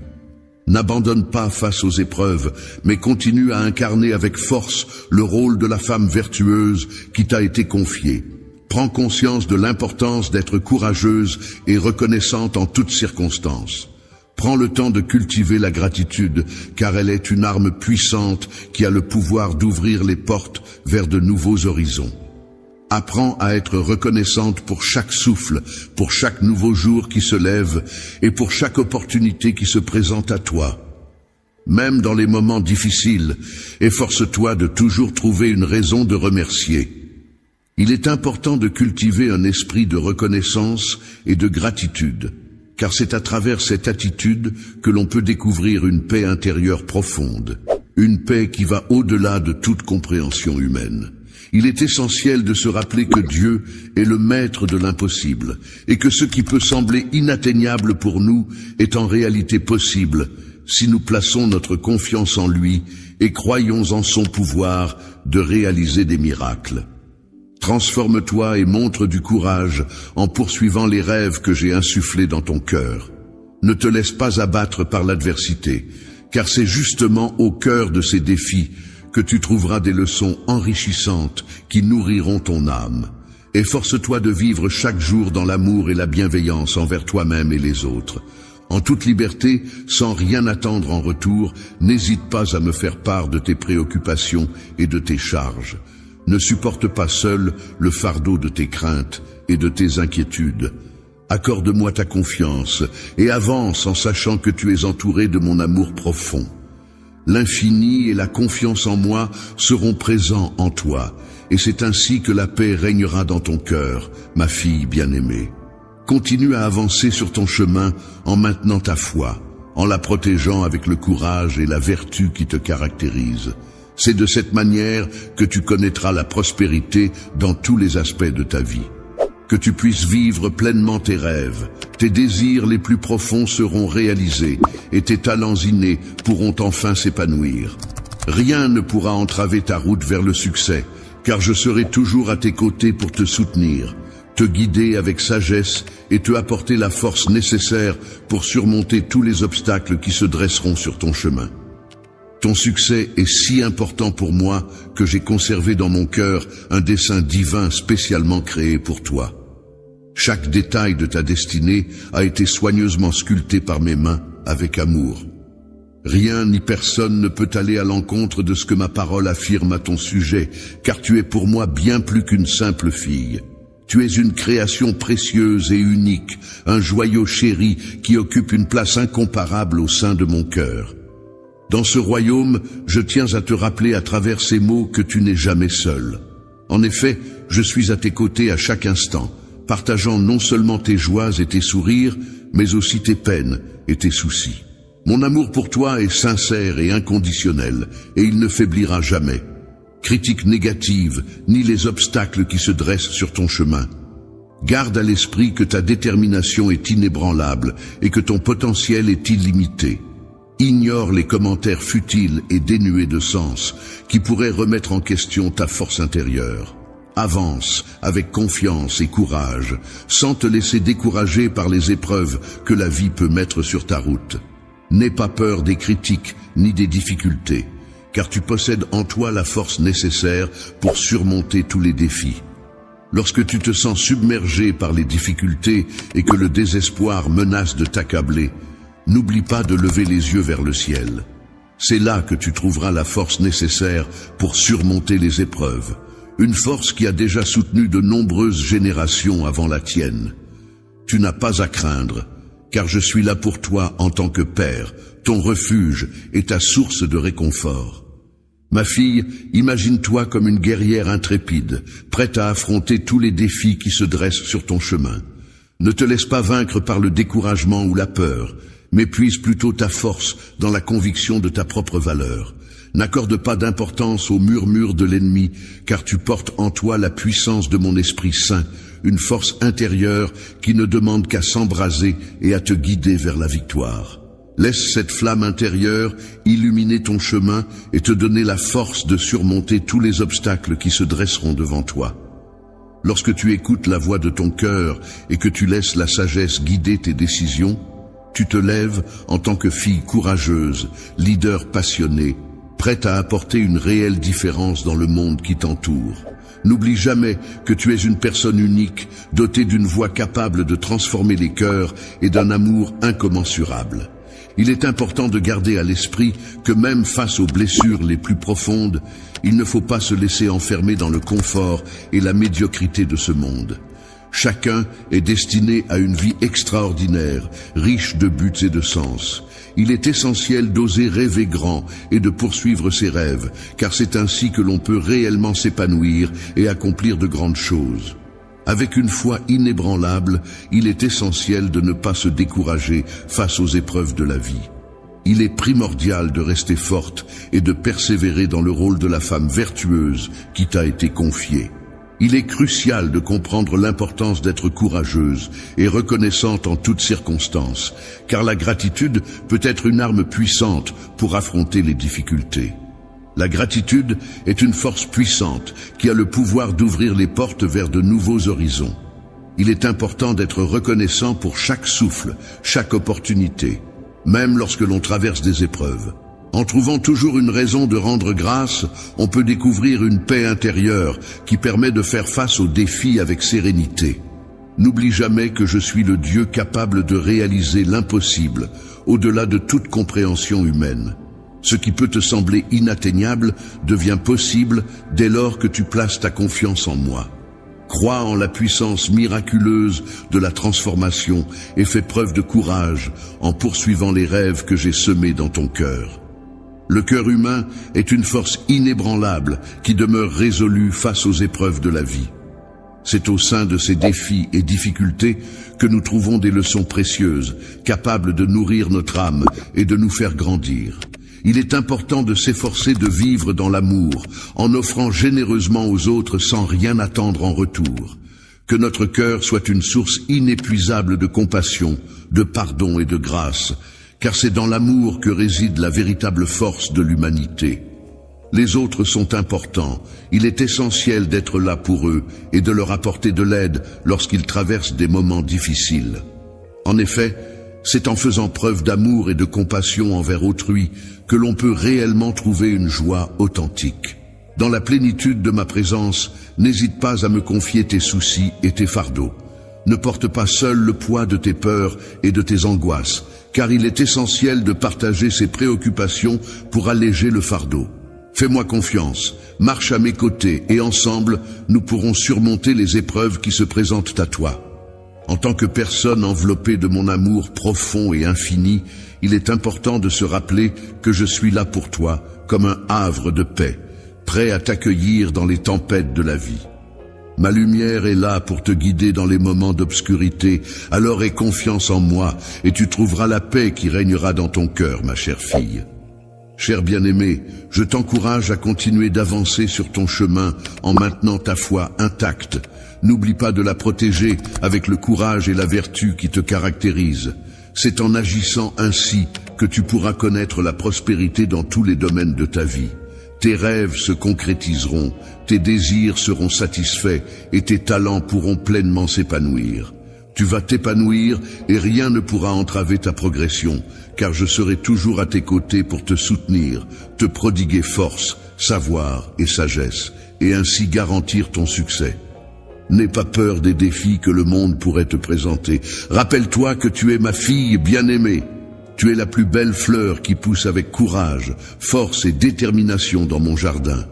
N'abandonne pas face aux épreuves, mais continue à incarner avec force le rôle de la femme vertueuse qui t'a été confiée. Prends conscience de l'importance d'être courageuse et reconnaissante en toutes circonstances. Prends le temps de cultiver la gratitude, car elle est une arme puissante qui a le pouvoir d'ouvrir les portes vers de nouveaux horizons. Apprends à être reconnaissante pour chaque souffle, pour chaque nouveau jour qui se lève et pour chaque opportunité qui se présente à toi. Même dans les moments difficiles, efforce-toi de toujours trouver une raison de remercier. Il est important de cultiver un esprit de reconnaissance et de gratitude, car c'est à travers cette attitude que l'on peut découvrir une paix intérieure profonde, une paix qui va au-delà de toute compréhension humaine. Il est essentiel de se rappeler que Dieu est le maître de l'impossible et que ce qui peut sembler inatteignable pour nous est en réalité possible si nous plaçons notre confiance en lui et croyons en son pouvoir de réaliser des miracles. Transforme-toi et montre du courage en poursuivant les rêves que j'ai insufflés dans ton cœur. Ne te laisse pas abattre par l'adversité, car c'est justement au cœur de ces défis que tu trouveras des leçons enrichissantes qui nourriront ton âme. Efforce-toi de vivre chaque jour dans l'amour et la bienveillance envers toi-même et les autres. En toute liberté, sans rien attendre en retour, n'hésite pas à me faire part de tes préoccupations et de tes charges. Ne supporte pas seul le fardeau de tes craintes et de tes inquiétudes. Accorde-moi ta confiance et avance en sachant que tu es entouré de mon amour profond. L'infini et la confiance en moi seront présents en toi, et c'est ainsi que la paix régnera dans ton cœur, ma fille bien-aimée. Continue à avancer sur ton chemin en maintenant ta foi, en la protégeant avec le courage et la vertu qui te caractérisent. C'est de cette manière que tu connaîtras la prospérité dans tous les aspects de ta vie. Que tu puisses vivre pleinement tes rêves, tes désirs les plus profonds seront réalisés et tes talents innés pourront enfin s'épanouir. Rien ne pourra entraver ta route vers le succès, car je serai toujours à tes côtés pour te soutenir, te guider avec sagesse et te apporter la force nécessaire pour surmonter tous les obstacles qui se dresseront sur ton chemin. Ton succès est si important pour moi que j'ai conservé dans mon cœur un dessein divin spécialement créé pour toi. Chaque détail de ta destinée a été soigneusement sculpté par mes mains avec amour. Rien ni personne ne peut aller à l'encontre de ce que ma parole affirme à ton sujet, car tu es pour moi bien plus qu'une simple fille. Tu es une création précieuse et unique, un joyau chéri qui occupe une place incomparable au sein de mon cœur. Dans ce royaume, je tiens à te rappeler à travers ces mots que tu n'es jamais seul. En effet, je suis à tes côtés à chaque instant, partageant non seulement tes joies et tes sourires, mais aussi tes peines et tes soucis. Mon amour pour toi est sincère et inconditionnel, et il ne faiblira jamais. Critiques négatives, ni les obstacles qui se dressent sur ton chemin. Garde à l'esprit que ta détermination est inébranlable et que ton potentiel est illimité. Ignore les commentaires futiles et dénués de sens qui pourraient remettre en question ta force intérieure. Avance avec confiance et courage, sans te laisser décourager par les épreuves que la vie peut mettre sur ta route. N'aie pas peur des critiques ni des difficultés, car tu possèdes en toi la force nécessaire pour surmonter tous les défis. Lorsque tu te sens submergé par les difficultés et que le désespoir menace de t'accabler, n'oublie pas de lever les yeux vers le ciel. C'est là que tu trouveras la force nécessaire pour surmonter les épreuves. Une force qui a déjà soutenu de nombreuses générations avant la tienne. Tu n'as pas à craindre, car je suis là pour toi en tant que père, ton refuge et ta source de réconfort. Ma fille, imagine-toi comme une guerrière intrépide, prête à affronter tous les défis qui se dressent sur ton chemin. Ne te laisse pas vaincre par le découragement ou la peur, mais puise plutôt ta force dans la conviction de ta propre valeur. N'accorde pas d'importance aux murmures de l'ennemi, car tu portes en toi la puissance de mon Esprit Saint, une force intérieure qui ne demande qu'à s'embraser et à te guider vers la victoire. Laisse cette flamme intérieure illuminer ton chemin et te donner la force de surmonter tous les obstacles qui se dresseront devant toi. Lorsque tu écoutes la voix de ton cœur et que tu laisses la sagesse guider tes décisions, tu te lèves en tant que fille courageuse, leader passionné, prête à apporter une réelle différence dans le monde qui t'entoure. N'oublie jamais que tu es une personne unique, dotée d'une voix capable de transformer les cœurs et d'un amour incommensurable. Il est important de garder à l'esprit que même face aux blessures les plus profondes, il ne faut pas se laisser enfermer dans le confort et la médiocrité de ce monde. Chacun est destiné à une vie extraordinaire, riche de buts et de sens. Il est essentiel d'oser rêver grand et de poursuivre ses rêves, car c'est ainsi que l'on peut réellement s'épanouir et accomplir de grandes choses. Avec une foi inébranlable, il est essentiel de ne pas se décourager face aux épreuves de la vie. il est primordial de rester forte et de persévérer dans le rôle de la femme vertueuse qui t'a été confiée. Il est crucial de comprendre l'importance d'être courageuse et reconnaissante en toutes circonstances, car la gratitude peut être une arme puissante pour affronter les difficultés. La gratitude est une force puissante qui a le pouvoir d'ouvrir les portes vers de nouveaux horizons. Il est important d'être reconnaissant pour chaque souffle, chaque opportunité, même lorsque l'on traverse des épreuves. En trouvant toujours une raison de rendre grâce, on peut découvrir une paix intérieure qui permet de faire face aux défis avec sérénité. N'oublie jamais que je suis le Dieu capable de réaliser l'impossible, au-delà de toute compréhension humaine. Ce qui peut te sembler inatteignable devient possible dès lors que tu places ta confiance en moi. Crois en la puissance miraculeuse de la transformation et fais preuve de courage en poursuivant les rêves que j'ai semés dans ton cœur. Le cœur humain est une force inébranlable qui demeure résolue face aux épreuves de la vie. C'est au sein de ces défis et difficultés que nous trouvons des leçons précieuses, capables de nourrir notre âme et de nous faire grandir. Il est important de s'efforcer de vivre dans l'amour, en offrant généreusement aux autres sans rien attendre en retour. Que notre cœur soit une source inépuisable de compassion, de pardon et de grâce, car c'est dans l'amour que réside la véritable force de l'humanité. Les autres sont importants, il est essentiel d'être là pour eux et de leur apporter de l'aide lorsqu'ils traversent des moments difficiles. En effet, c'est en faisant preuve d'amour et de compassion envers autrui que l'on peut réellement trouver une joie authentique. Dans la plénitude de ma présence, n'hésite pas à me confier tes soucis et tes fardeaux. Ne porte pas seul le poids de tes peurs et de tes angoisses, car il est essentiel de partager ses préoccupations pour alléger le fardeau. Fais-moi confiance, marche à mes côtés et ensemble, nous pourrons surmonter les épreuves qui se présentent à toi. En tant que personne enveloppée de mon amour profond et infini, il est important de se rappeler que je suis là pour toi comme un havre de paix, prêt à t'accueillir dans les tempêtes de la vie. Ma lumière est là pour te guider dans les moments d'obscurité, alors aie confiance en moi et tu trouveras la paix qui régnera dans ton cœur, ma chère fille. Cher bien-aimé, je t'encourage à continuer d'avancer sur ton chemin en maintenant ta foi intacte. N'oublie pas de la protéger avec le courage et la vertu qui te caractérisent. C'est en agissant ainsi que tu pourras connaître la prospérité dans tous les domaines de ta vie. Tes rêves se concrétiseront, tes désirs seront satisfaits et tes talents pourront pleinement s'épanouir. Tu vas t'épanouir et rien ne pourra entraver ta progression, car je serai toujours à tes côtés pour te soutenir, te prodiguer force, savoir et sagesse, et ainsi garantir ton succès. N'aie pas peur des défis que le monde pourrait te présenter. Rappelle-toi que tu es ma fille bien-aimée. Tu es la plus belle fleur qui pousse avec courage, force et détermination dans mon jardin.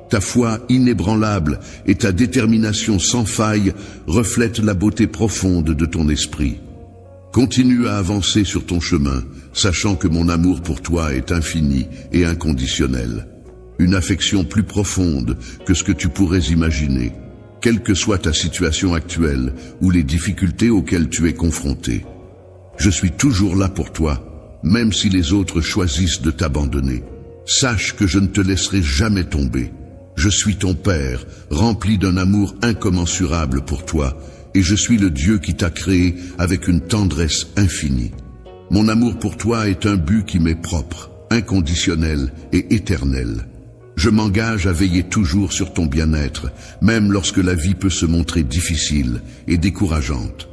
Ta foi inébranlable et ta détermination sans faille reflètent la beauté profonde de ton esprit. Continue à avancer sur ton chemin, sachant que mon amour pour toi est infini et inconditionnel. Une affection plus profonde que ce que tu pourrais imaginer, quelle que soit ta situation actuelle ou les difficultés auxquelles tu es confronté. Je suis toujours là pour toi, même si les autres choisissent de t'abandonner. Sache que je ne te laisserai jamais tomber. Je suis ton Père, rempli d'un amour incommensurable pour toi, et je suis le Dieu qui t'a créé avec une tendresse infinie. Mon amour pour toi est un but qui m'est propre, inconditionnel et éternel. Je m'engage à veiller toujours sur ton bien-être, même lorsque la vie peut se montrer difficile et décourageante.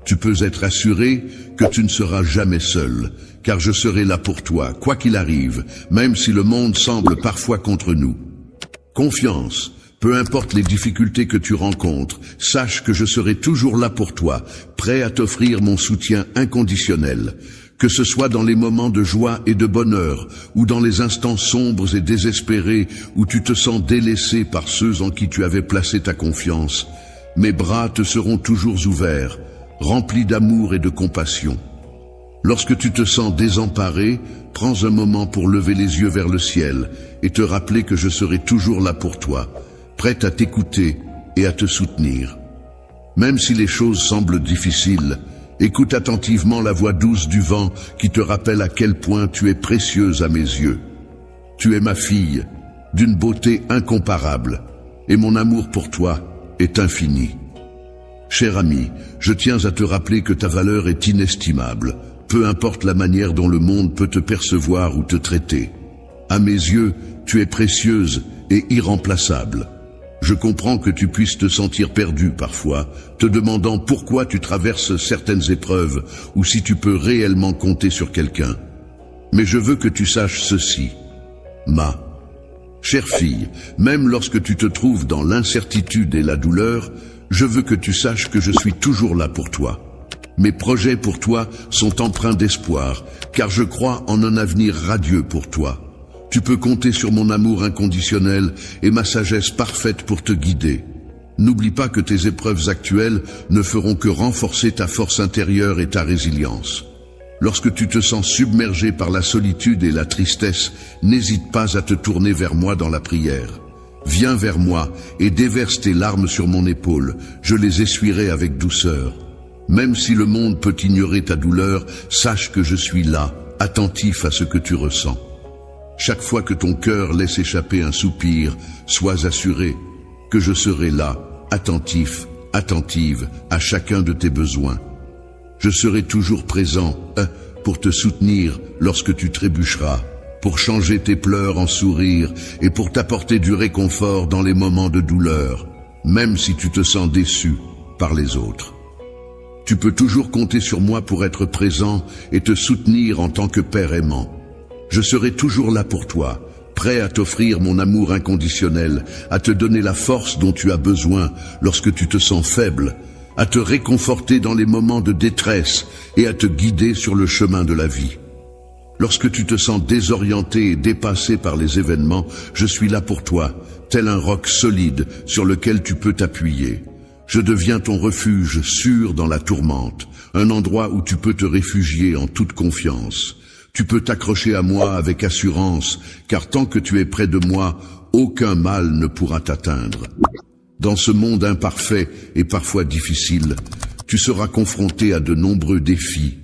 Tu peux être assuré que tu ne seras jamais seul, car je serai là pour toi, quoi qu'il arrive, même si le monde semble parfois contre nous. Confiance, peu importe les difficultés que tu rencontres, sache que je serai toujours là pour toi, prêt à t'offrir mon soutien inconditionnel. Que ce soit dans les moments de joie et de bonheur, ou dans les instants sombres et désespérés où tu te sens délaissé par ceux en qui tu avais placé ta confiance, mes bras te seront toujours ouverts, remplis d'amour et de compassion. Lorsque tu te sens désemparé, prends un moment pour lever les yeux vers le ciel et te rappeler que je serai toujours là pour toi, prêt à t'écouter et à te soutenir. Même si les choses semblent difficiles, Écoute attentivement la voix douce du vent qui te rappelle à quel point tu es précieuse à mes yeux. Tu es ma fille, d'une beauté incomparable, et mon amour pour toi est infini. Cher ami, je tiens à te rappeler que ta valeur est inestimable, peu importe la manière dont le monde peut te percevoir ou te traiter. À mes yeux, tu es précieuse et irremplaçable. Je comprends que tu puisses te sentir perdu parfois, te demandant pourquoi tu traverses certaines épreuves ou si tu peux réellement compter sur quelqu'un. Mais je veux que tu saches ceci. Ma chère fille, même lorsque tu te trouves dans l'incertitude et la douleur, je veux que tu saches que je suis toujours là pour toi. Mes projets pour toi sont empreints d'espoir, car je crois en un avenir radieux pour toi. Tu peux compter sur mon amour inconditionnel et ma sagesse parfaite pour te guider. N'oublie pas que tes épreuves actuelles ne feront que renforcer ta force intérieure et ta résilience. Lorsque tu te sens submergé par la solitude et la tristesse, n'hésite pas à te tourner vers moi dans la prière. Viens vers moi et déverse tes larmes sur mon épaule, je les essuierai avec douceur. Même si le monde peut ignorer ta douleur, sache que je suis là, attentif à ce que tu ressens. Chaque fois que ton cœur laisse échapper un soupir, sois assuré que je serai là, attentif, attentive à chacun de tes besoins. Je serai toujours présent pour te soutenir lorsque tu trébucheras, pour changer tes pleurs en sourires et pour t'apporter du réconfort dans les moments de douleur, même si tu te sens déçu par les autres. Tu peux toujours compter sur moi pour être présent et te soutenir en tant que père aimant. Je serai toujours là pour toi, prêt à t'offrir mon amour inconditionnel, à te donner la force dont tu as besoin lorsque tu te sens faible, à te réconforter dans les moments de détresse et à te guider sur le chemin de la vie. Lorsque tu te sens désorienté et dépassé par les événements, je suis là pour toi, tel un roc solide sur lequel tu peux t'appuyer. Je deviens ton refuge sûr dans la tourmente, un endroit où tu peux te réfugier en toute confiance. Tu peux t'accrocher à moi avec assurance, car tant que tu es près de moi, aucun mal ne pourra t'atteindre. Dans ce monde imparfait et parfois difficile, tu seras confronté à de nombreux défis,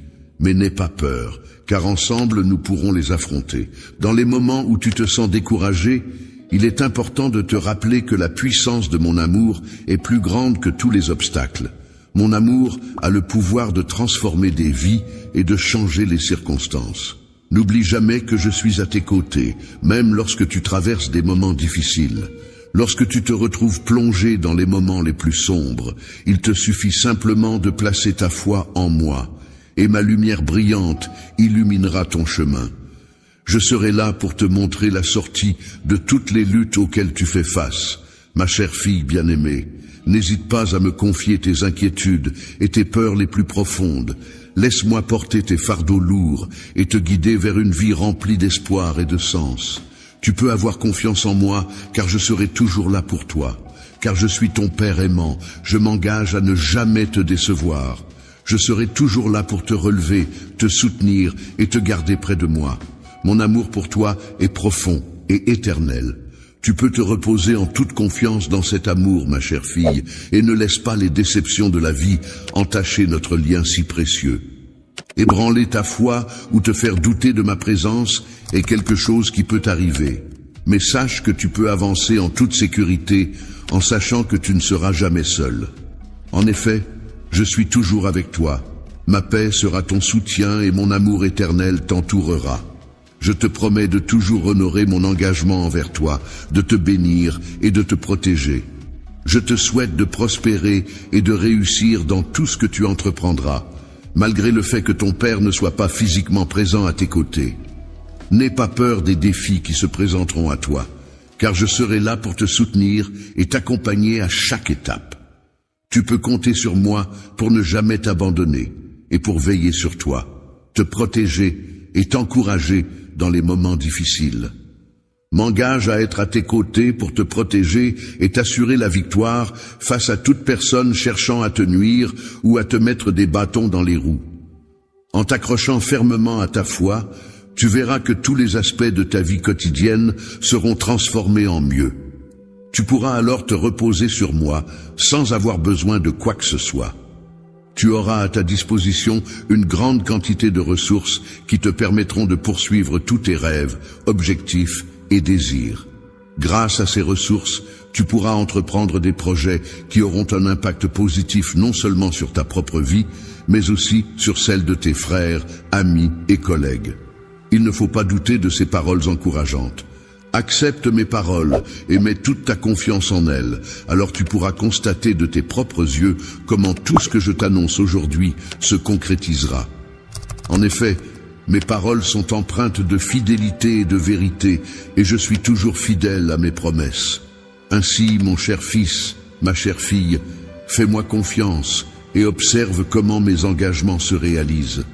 mais n'aie pas peur, car ensemble nous pourrons les affronter. Dans les moments où tu te sens découragé, il est important de te rappeler que la puissance de mon amour est plus grande que tous les obstacles. Mon amour a le pouvoir de transformer des vies et de changer les circonstances. N'oublie jamais que je suis à tes côtés, même lorsque tu traverses des moments difficiles. Lorsque tu te retrouves plongé dans les moments les plus sombres, il te suffit simplement de placer ta foi en moi, et ma lumière brillante illuminera ton chemin. Je serai là pour te montrer la sortie de toutes les luttes auxquelles tu fais face. Ma chère fille bien-aimée, n'hésite pas à me confier tes inquiétudes et tes peurs les plus profondes. Laisse-moi porter tes fardeaux lourds et te guider vers une vie remplie d'espoir et de sens. Tu peux avoir confiance en moi, car je serai toujours là pour toi. Car je suis ton père aimant, je m'engage à ne jamais te décevoir. Je serai toujours là pour te relever, te soutenir et te garder près de moi. Mon amour pour toi est profond et éternel. Tu peux te reposer en toute confiance dans cet amour, ma chère fille, et ne laisse pas les déceptions de la vie entacher notre lien si précieux. Ébranler ta foi ou te faire douter de ma présence est quelque chose qui peut arriver. Mais sache que tu peux avancer en toute sécurité en sachant que tu ne seras jamais seul. En effet, je suis toujours avec toi. Ma paix sera ton soutien et mon amour éternel t'entourera. Je te promets de toujours honorer mon engagement envers toi, de te bénir et de te protéger. Je te souhaite de prospérer et de réussir dans tout ce que tu entreprendras, malgré le fait que ton père ne soit pas physiquement présent à tes côtés. N'aie pas peur des défis qui se présenteront à toi, car je serai là pour te soutenir et t'accompagner à chaque étape. Tu peux compter sur moi pour ne jamais t'abandonner et pour veiller sur toi, te protéger et t'encourager dans les moments difficiles. M'engage à être à tes côtés pour te protéger et t'assurer la victoire face à toute personne cherchant à te nuire ou à te mettre des bâtons dans les roues. En t'accrochant fermement à ta foi, tu verras que tous les aspects de ta vie quotidienne seront transformés en mieux. Tu pourras alors te reposer sur moi sans avoir besoin de quoi que ce soit. Tu auras à ta disposition une grande quantité de ressources qui te permettront de poursuivre tous tes rêves, objectifs et désirs. Grâce à ces ressources, tu pourras entreprendre des projets qui auront un impact positif non seulement sur ta propre vie, mais aussi sur celle de tes frères, amis et collègues. Il ne faut pas douter de ces paroles encourageantes. Accepte mes paroles et mets toute ta confiance en elles, alors tu pourras constater de tes propres yeux comment tout ce que je t'annonce aujourd'hui se concrétisera. En effet, mes paroles sont empreintes de fidélité et de vérité, et je suis toujours fidèle à mes promesses. Ainsi, mon cher fils, ma chère fille, fais-moi confiance et observe comment mes engagements se réalisent.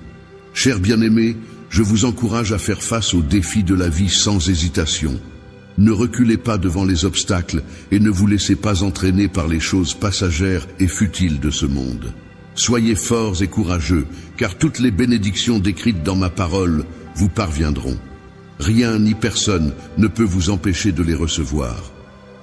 Cher bien-aimé, je vous encourage à faire face aux défis de la vie sans hésitation. Ne reculez pas devant les obstacles et ne vous laissez pas entraîner par les choses passagères et futiles de ce monde. Soyez forts et courageux, car toutes les bénédictions décrites dans ma parole vous parviendront. Rien ni personne ne peut vous empêcher de les recevoir.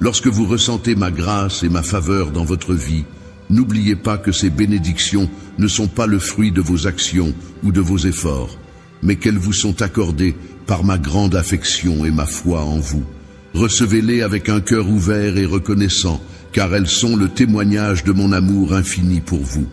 Lorsque vous ressentez ma grâce et ma faveur dans votre vie, n'oubliez pas que ces bénédictions ne sont pas le fruit de vos actions ou de vos efforts, mais qu'elles vous sont accordées par ma grande affection et ma foi en vous. Recevez-les avec un cœur ouvert et reconnaissant, car elles sont le témoignage de mon amour infini pour vous.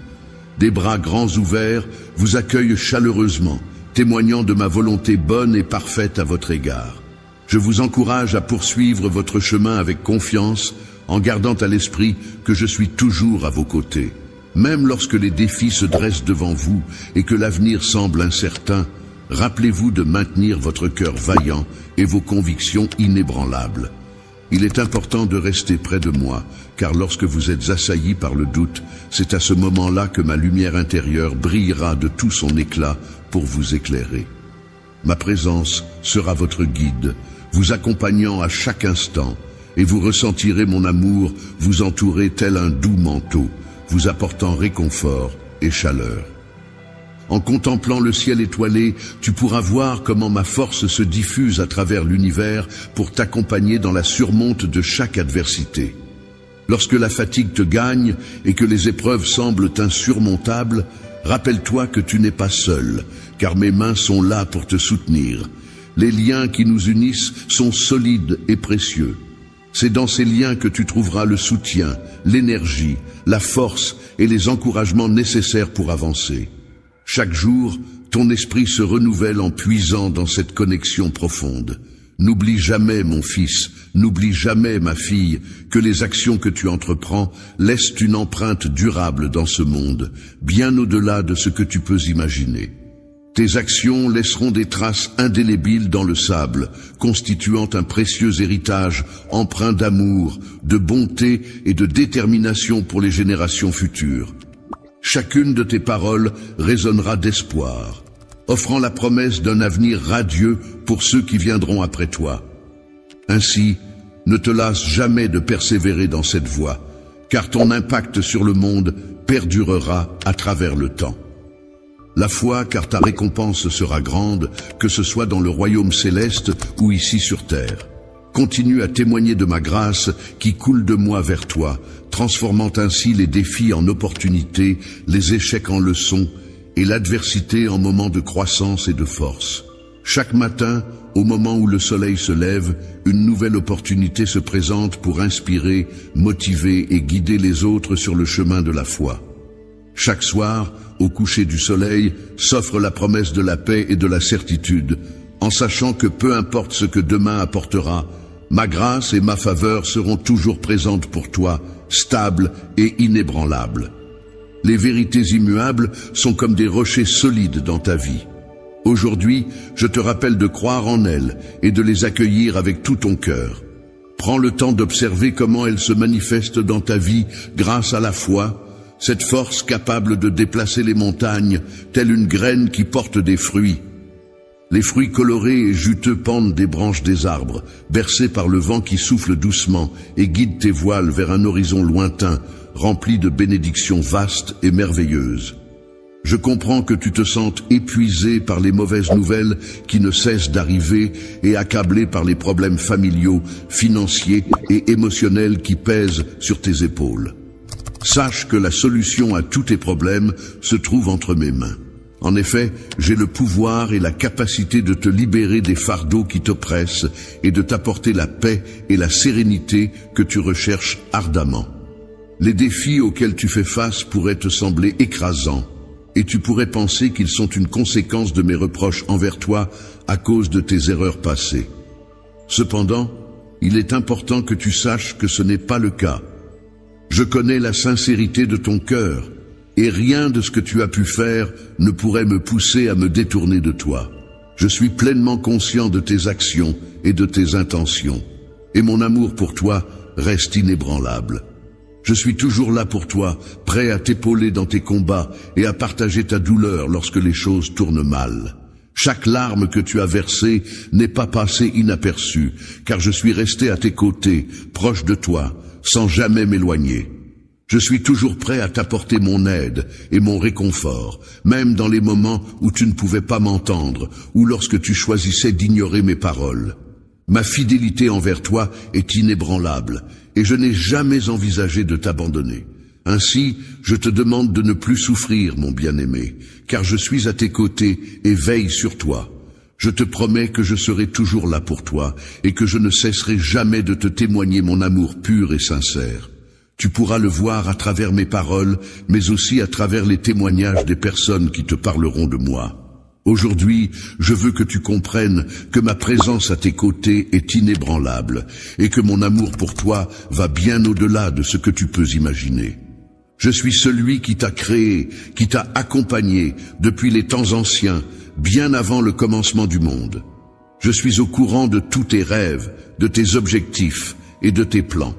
Des bras grands ouverts vous accueillent chaleureusement, témoignant de ma volonté bonne et parfaite à votre égard. Je vous encourage à poursuivre votre chemin avec confiance, en gardant à l'esprit que je suis toujours à vos côtés. Même lorsque les défis se dressent devant vous et que l'avenir semble incertain, rappelez-vous de maintenir votre cœur vaillant et vos convictions inébranlables. Il est important de rester près de moi, car lorsque vous êtes assaillis par le doute, c'est à ce moment-là que ma lumière intérieure brillera de tout son éclat pour vous éclairer. Ma présence sera votre guide, vous accompagnant à chaque instant, et vous ressentirez mon amour vous entourer tel un doux manteau, vous apportant réconfort et chaleur. En contemplant le ciel étoilé, tu pourras voir comment ma force se diffuse à travers l'univers pour t'accompagner dans la surmonte de chaque adversité. Lorsque la fatigue te gagne et que les épreuves semblent insurmontables, rappelle-toi que tu n'es pas seul, car mes mains sont là pour te soutenir. Les liens qui nous unissent sont solides et précieux. C'est dans ces liens que tu trouveras le soutien, l'énergie, la force et les encouragements nécessaires pour avancer. Chaque jour, ton esprit se renouvelle en puisant dans cette connexion profonde. N'oublie jamais, mon fils, n'oublie jamais, ma fille, que les actions que tu entreprends laissent une empreinte durable dans ce monde, bien au-delà de ce que tu peux imaginer. Tes actions laisseront des traces indélébiles dans le sable, constituant un précieux héritage empreint d'amour, de bonté et de détermination pour les générations futures. Chacune de tes paroles résonnera d'espoir, offrant la promesse d'un avenir radieux pour ceux qui viendront après toi. Ainsi, ne te lasse jamais de persévérer dans cette voie, car ton impact sur le monde perdurera à travers le temps. La foi, car ta récompense sera grande, que ce soit dans le royaume céleste ou ici sur terre. Continue à témoigner de ma grâce qui coule de moi vers toi, transformant ainsi les défis en opportunités, les échecs en leçons et l'adversité en moments de croissance et de force. Chaque matin, au moment où le soleil se lève, une nouvelle opportunité se présente pour inspirer, motiver et guider les autres sur le chemin de la foi. Chaque soir, au coucher du soleil, s'offre la promesse de la paix et de la certitude, en sachant que peu importe ce que demain apportera, ma grâce et ma faveur seront toujours présentes pour toi, stables et inébranlables. Les vérités immuables sont comme des rochers solides dans ta vie. Aujourd'hui, je te rappelle de croire en elles et de les accueillir avec tout ton cœur. Prends le temps d'observer comment elles se manifestent dans ta vie grâce à la foi, cette force capable de déplacer les montagnes, telle une graine qui porte des fruits. Les fruits colorés et juteux pendent des branches des arbres, bercés par le vent qui souffle doucement et guide tes voiles vers un horizon lointain, rempli de bénédictions vastes et merveilleuses. Je comprends que tu te sentes épuisé par les mauvaises nouvelles qui ne cessent d'arriver et accablé par les problèmes familiaux, financiers et émotionnels qui pèsent sur tes épaules. Sache que la solution à tous tes problèmes se trouve entre mes mains. En effet, j'ai le pouvoir et la capacité de te libérer des fardeaux qui t'oppressent et de t'apporter la paix et la sérénité que tu recherches ardemment. Les défis auxquels tu fais face pourraient te sembler écrasants, et tu pourrais penser qu'ils sont une conséquence de mes reproches envers toi à cause de tes erreurs passées. Cependant, il est important que tu saches que ce n'est pas le cas. Je connais la sincérité de ton cœur, et rien de ce que tu as pu faire ne pourrait me pousser à me détourner de toi. Je suis pleinement conscient de tes actions et de tes intentions, et mon amour pour toi reste inébranlable. Je suis toujours là pour toi, prêt à t'épauler dans tes combats et à partager ta douleur lorsque les choses tournent mal. Chaque larme que tu as versée n'est pas passée inaperçue, car je suis resté à tes côtés, proche de toi, sans jamais m'éloigner. Je suis toujours prêt à t'apporter mon aide et mon réconfort, même dans les moments où tu ne pouvais pas m'entendre ou lorsque tu choisissais d'ignorer mes paroles. Ma fidélité envers toi est inébranlable et je n'ai jamais envisagé de t'abandonner. Ainsi, je te demande de ne plus souffrir, mon bien-aimé, car je suis à tes côtés et veille sur toi. Je te promets que je serai toujours là pour toi et que je ne cesserai jamais de te témoigner mon amour pur et sincère. Tu pourras le voir à travers mes paroles, mais aussi à travers les témoignages des personnes qui te parleront de moi. Aujourd'hui, je veux que tu comprennes que ma présence à tes côtés est inébranlable et que mon amour pour toi va bien au-delà de ce que tu peux imaginer. Je suis celui qui t'a créé, qui t'a accompagné depuis les temps anciens, bien avant le commencement du monde. Je suis au courant de tous tes rêves, de tes objectifs et de tes plans.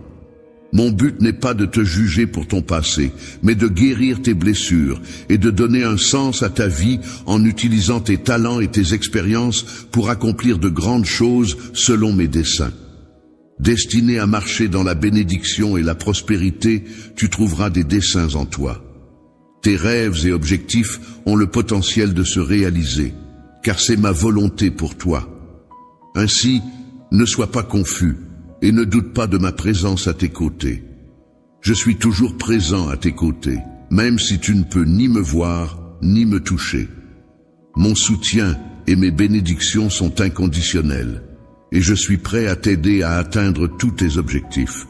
Mon but n'est pas de te juger pour ton passé, mais de guérir tes blessures et de donner un sens à ta vie en utilisant tes talents et tes expériences pour accomplir de grandes choses selon mes desseins. Destiné à marcher dans la bénédiction et la prospérité, tu trouveras des desseins en toi. Tes rêves et objectifs ont le potentiel de se réaliser, car c'est ma volonté pour toi. Ainsi, ne sois pas confus et ne doute pas de ma présence à tes côtés. Je suis toujours présent à tes côtés, même si tu ne peux ni me voir, ni me toucher. Mon soutien et mes bénédictions sont inconditionnels, et je suis prêt à t'aider à atteindre tous tes objectifs.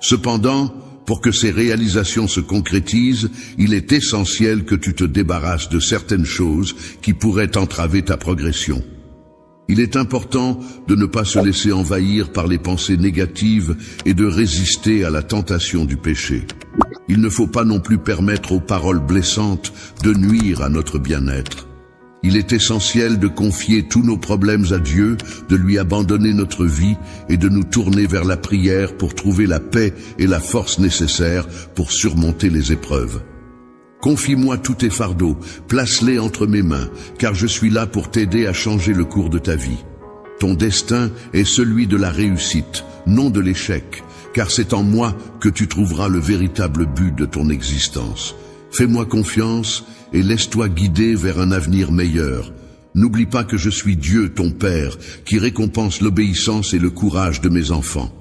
Cependant, pour que ces réalisations se concrétisent, il est essentiel que tu te débarrasses de certaines choses qui pourraient entraver ta progression. Il est important de ne pas se laisser envahir par les pensées négatives et de résister à la tentation du péché. Il ne faut pas non plus permettre aux paroles blessantes de nuire à notre bien-être. Il est essentiel de confier tous nos problèmes à Dieu, de lui abandonner notre vie et de nous tourner vers la prière pour trouver la paix et la force nécessaires pour surmonter les épreuves. Confie-moi tous tes fardeaux, place-les entre mes mains, car je suis là pour t'aider à changer le cours de ta vie. Ton destin est celui de la réussite, non de l'échec, car c'est en moi que tu trouveras le véritable but de ton existence. Fais-moi confiance et laisse-toi guider vers un avenir meilleur. N'oublie pas que je suis Dieu, ton Père, qui récompense l'obéissance et le courage de mes enfants.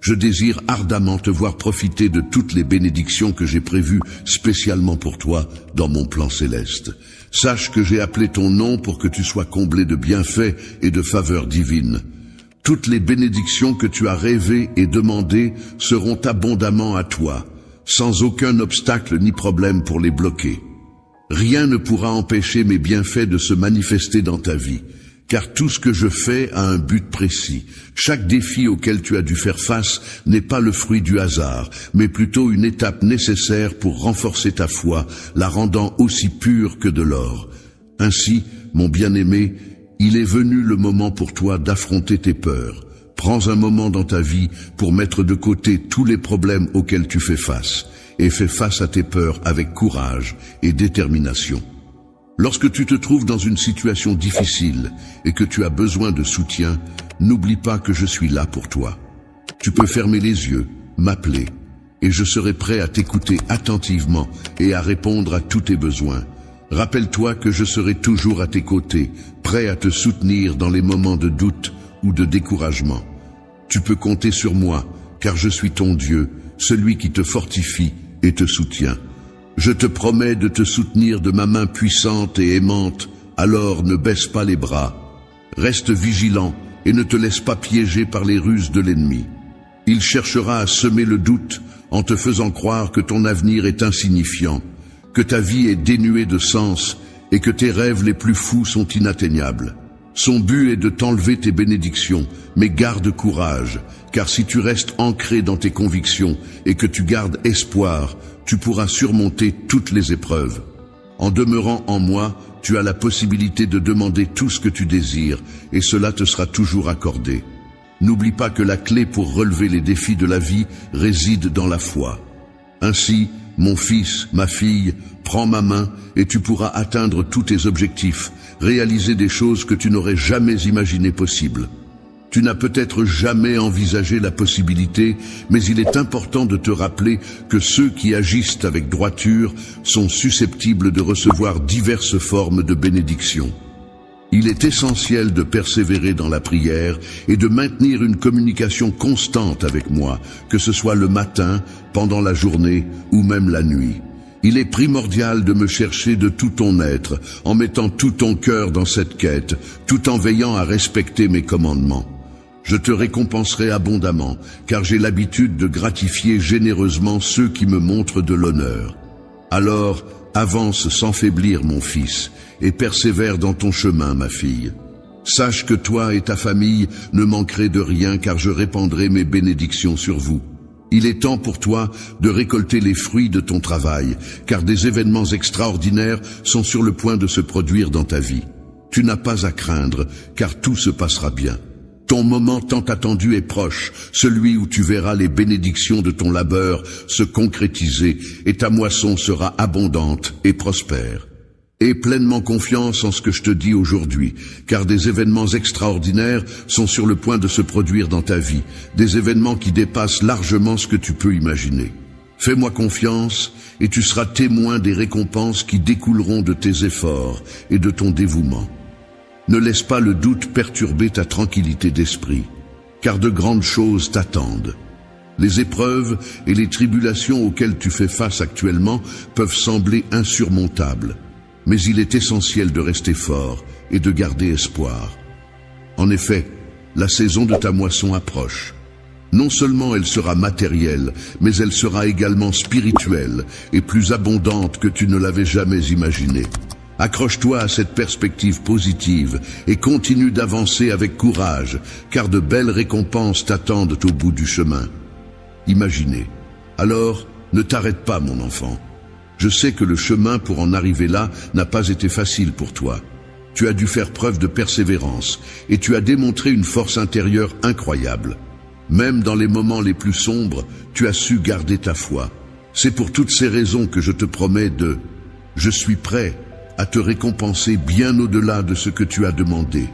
Je désire ardemment te voir profiter de toutes les bénédictions que j'ai prévues spécialement pour toi dans mon plan céleste. Sache que j'ai appelé ton nom pour que tu sois comblé de bienfaits et de faveurs divines. Toutes les bénédictions que tu as rêvées et demandées seront abondamment à toi, sans aucun obstacle ni problème pour les bloquer. Rien ne pourra empêcher mes bienfaits de se manifester dans ta vie, car tout ce que je fais a un but précis. Chaque défi auquel tu as dû faire face n'est pas le fruit du hasard, mais plutôt une étape nécessaire pour renforcer ta foi, la rendant aussi pure que de l'or. Ainsi, mon bien-aimé, il est venu le moment pour toi d'affronter tes peurs. Prends un moment dans ta vie pour mettre de côté tous les problèmes auxquels tu fais face, et fais face à tes peurs avec courage et détermination. Lorsque tu te trouves dans une situation difficile et que tu as besoin de soutien, n'oublie pas que je suis là pour toi. Tu peux fermer les yeux, m'appeler, et je serai prêt à t'écouter attentivement et à répondre à tous tes besoins. Rappelle-toi que je serai toujours à tes côtés, prêt à te soutenir dans les moments de doute ou de découragement. Tu peux compter sur moi, car je suis ton Dieu, celui qui te fortifie et te soutiens. Je te promets de te soutenir de ma main puissante et aimante, alors ne baisse pas les bras. Reste vigilant et ne te laisse pas piéger par les ruses de l'ennemi. Il cherchera à semer le doute en te faisant croire que ton avenir est insignifiant, que ta vie est dénuée de sens et que tes rêves les plus fous sont inatteignables. Son but est de t'enlever tes bénédictions, mais garde courage, car si tu restes ancré dans tes convictions et que tu gardes espoir, tu pourras surmonter toutes les épreuves. En demeurant en moi, tu as la possibilité de demander tout ce que tu désires, et cela te sera toujours accordé. N'oublie pas que la clé pour relever les défis de la vie réside dans la foi. Ainsi, mon fils, ma fille, prends ma main et tu pourras atteindre tous tes objectifs, réaliser des choses que tu n'aurais jamais imaginées possibles. Tu n'as peut-être jamais envisagé la possibilité, mais il est important de te rappeler que ceux qui agissent avec droiture sont susceptibles de recevoir diverses formes de bénédictions. Il est essentiel de persévérer dans la prière et de maintenir une communication constante avec moi, que ce soit le matin, pendant la journée ou même la nuit. Il est primordial de me chercher de tout ton être, en mettant tout ton cœur dans cette quête, tout en veillant à respecter mes commandements. Je te récompenserai abondamment, car j'ai l'habitude de gratifier généreusement ceux qui me montrent de l'honneur. Alors, avance sans faiblir, mon fils, et persévère dans ton chemin, ma fille. Sache que toi et ta famille ne manquerez de rien, car je répandrai mes bénédictions sur vous. Il est temps pour toi de récolter les fruits de ton travail, car des événements extraordinaires sont sur le point de se produire dans ta vie. Tu n'as pas à craindre, car tout se passera bien. Ton moment tant attendu est proche, celui où tu verras les bénédictions de ton labeur se concrétiser et ta moisson sera abondante et prospère. Aie pleinement confiance en ce que je te dis aujourd'hui, car des événements extraordinaires sont sur le point de se produire dans ta vie, des événements qui dépassent largement ce que tu peux imaginer. Fais-moi confiance et tu seras témoin des récompenses qui découleront de tes efforts et de ton dévouement. Ne laisse pas le doute perturber ta tranquillité d'esprit, car de grandes choses t'attendent. Les épreuves et les tribulations auxquelles tu fais face actuellement peuvent sembler insurmontables, mais il est essentiel de rester fort et de garder espoir. En effet, la saison de ta moisson approche. Non seulement elle sera matérielle, mais elle sera également spirituelle et plus abondante que tu ne l'avais jamais imaginé. Accroche-toi à cette perspective positive et continue d'avancer avec courage, car de belles récompenses t'attendent au bout du chemin. Imaginez. Alors, ne t'arrête pas, mon enfant. Je sais que le chemin pour en arriver là n'a pas été facile pour toi. Tu as dû faire preuve de persévérance et tu as démontré une force intérieure incroyable. Même dans les moments les plus sombres, tu as su garder ta foi. C'est pour toutes ces raisons que je te promets de « Je suis prêt » à te récompenser bien au-delà de ce que tu as demandé.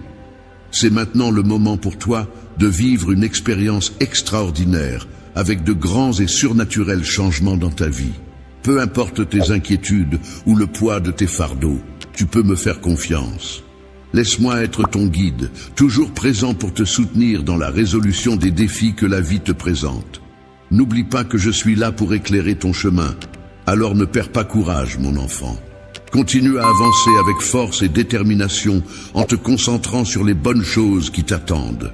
C'est maintenant le moment pour toi de vivre une expérience extraordinaire avec de grands et surnaturels changements dans ta vie. Peu importe tes inquiétudes ou le poids de tes fardeaux, tu peux me faire confiance. Laisse-moi être ton guide, toujours présent pour te soutenir dans la résolution des défis que la vie te présente. N'oublie pas que je suis là pour éclairer ton chemin. Alors ne perds pas courage, mon enfant. Continue à avancer avec force et détermination en te concentrant sur les bonnes choses qui t'attendent.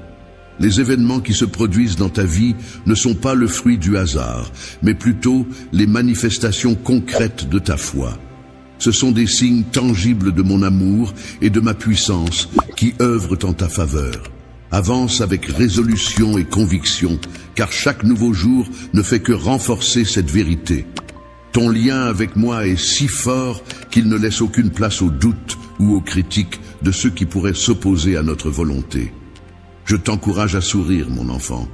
Les événements qui se produisent dans ta vie ne sont pas le fruit du hasard, mais plutôt les manifestations concrètes de ta foi. Ce sont des signes tangibles de mon amour et de ma puissance qui œuvrent en ta faveur. Avance avec résolution et conviction, car chaque nouveau jour ne fait que renforcer cette vérité. Ton lien avec moi est si fort qu'il ne laisse aucune place aux doutes ou aux critiques de ceux qui pourraient s'opposer à notre volonté. Je t'encourage à sourire, mon enfant,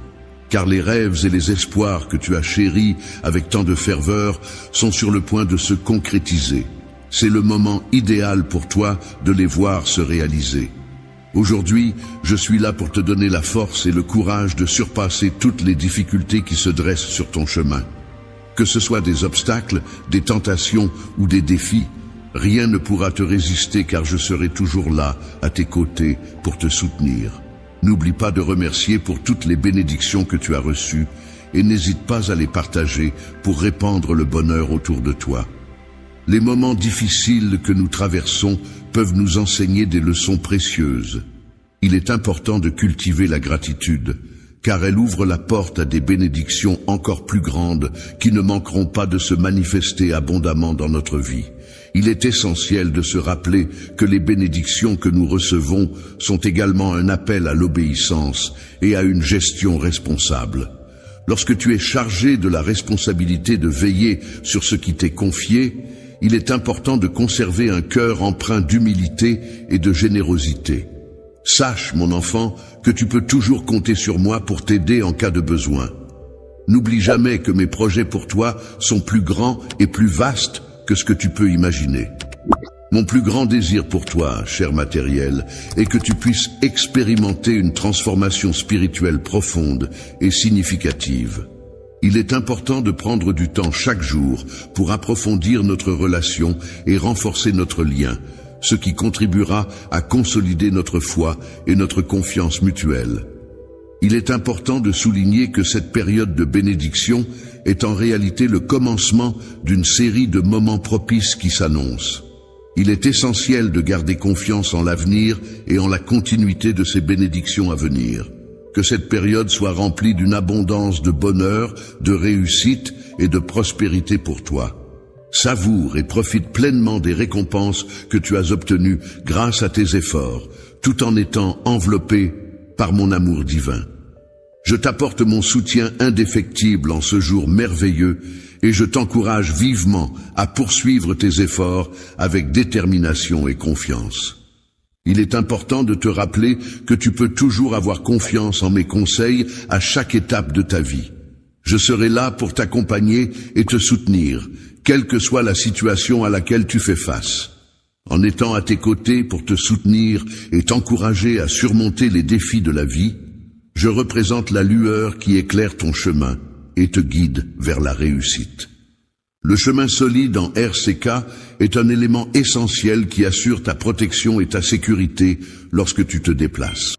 car les rêves et les espoirs que tu as chéris avec tant de ferveur sont sur le point de se concrétiser. C'est le moment idéal pour toi de les voir se réaliser. Aujourd'hui, je suis là pour te donner la force et le courage de surpasser toutes les difficultés qui se dressent sur ton chemin. Que ce soit des obstacles, des tentations ou des défis, rien ne pourra te résister car je serai toujours là, à tes côtés, pour te soutenir. N'oublie pas de remercier pour toutes les bénédictions que tu as reçues et n'hésite pas à les partager pour répandre le bonheur autour de toi. Les moments difficiles que nous traversons peuvent nous enseigner des leçons précieuses. Il est important de cultiver la gratitude, car elle ouvre la porte à des bénédictions encore plus grandes qui ne manqueront pas de se manifester abondamment dans notre vie. Il est essentiel de se rappeler que les bénédictions que nous recevons sont également un appel à l'obéissance et à une gestion responsable. Lorsque tu es chargé de la responsabilité de veiller sur ce qui t'est confié, il est important de conserver un cœur empreint d'humilité et de générosité. Sache, mon enfant, que tu peux toujours compter sur moi pour t'aider en cas de besoin. N'oublie jamais que mes projets pour toi sont plus grands et plus vastes que ce que tu peux imaginer. Mon plus grand désir pour toi, cher matériel, est que tu puisses expérimenter une transformation spirituelle profonde et significative. Il est important de prendre du temps chaque jour pour approfondir notre relation et renforcer notre lien, ce qui contribuera à consolider notre foi et notre confiance mutuelle. Il est important de souligner que cette période de bénédiction est en réalité le commencement d'une série de moments propices qui s'annoncent. Il est essentiel de garder confiance en l'avenir et en la continuité de ces bénédictions à venir. Que cette période soit remplie d'une abondance de bonheur, de réussite et de prospérité pour toi. Savoure et profite pleinement des récompenses que tu as obtenues grâce à tes efforts, tout en étant enveloppé par mon amour divin. Je t'apporte mon soutien indéfectible en ce jour merveilleux et je t'encourage vivement à poursuivre tes efforts avec détermination et confiance. Il est important de te rappeler que tu peux toujours avoir confiance en mes conseils à chaque étape de ta vie. Je serai là pour t'accompagner et te soutenir, quelle que soit la situation à laquelle tu fais face. En étant à tes côtés pour te soutenir et t'encourager à surmonter les défis de la vie, je représente la lueur qui éclaire ton chemin et te guide vers la réussite. Le chemin solide en RCK est un élément essentiel qui assure ta protection et ta sécurité lorsque tu te déplaces.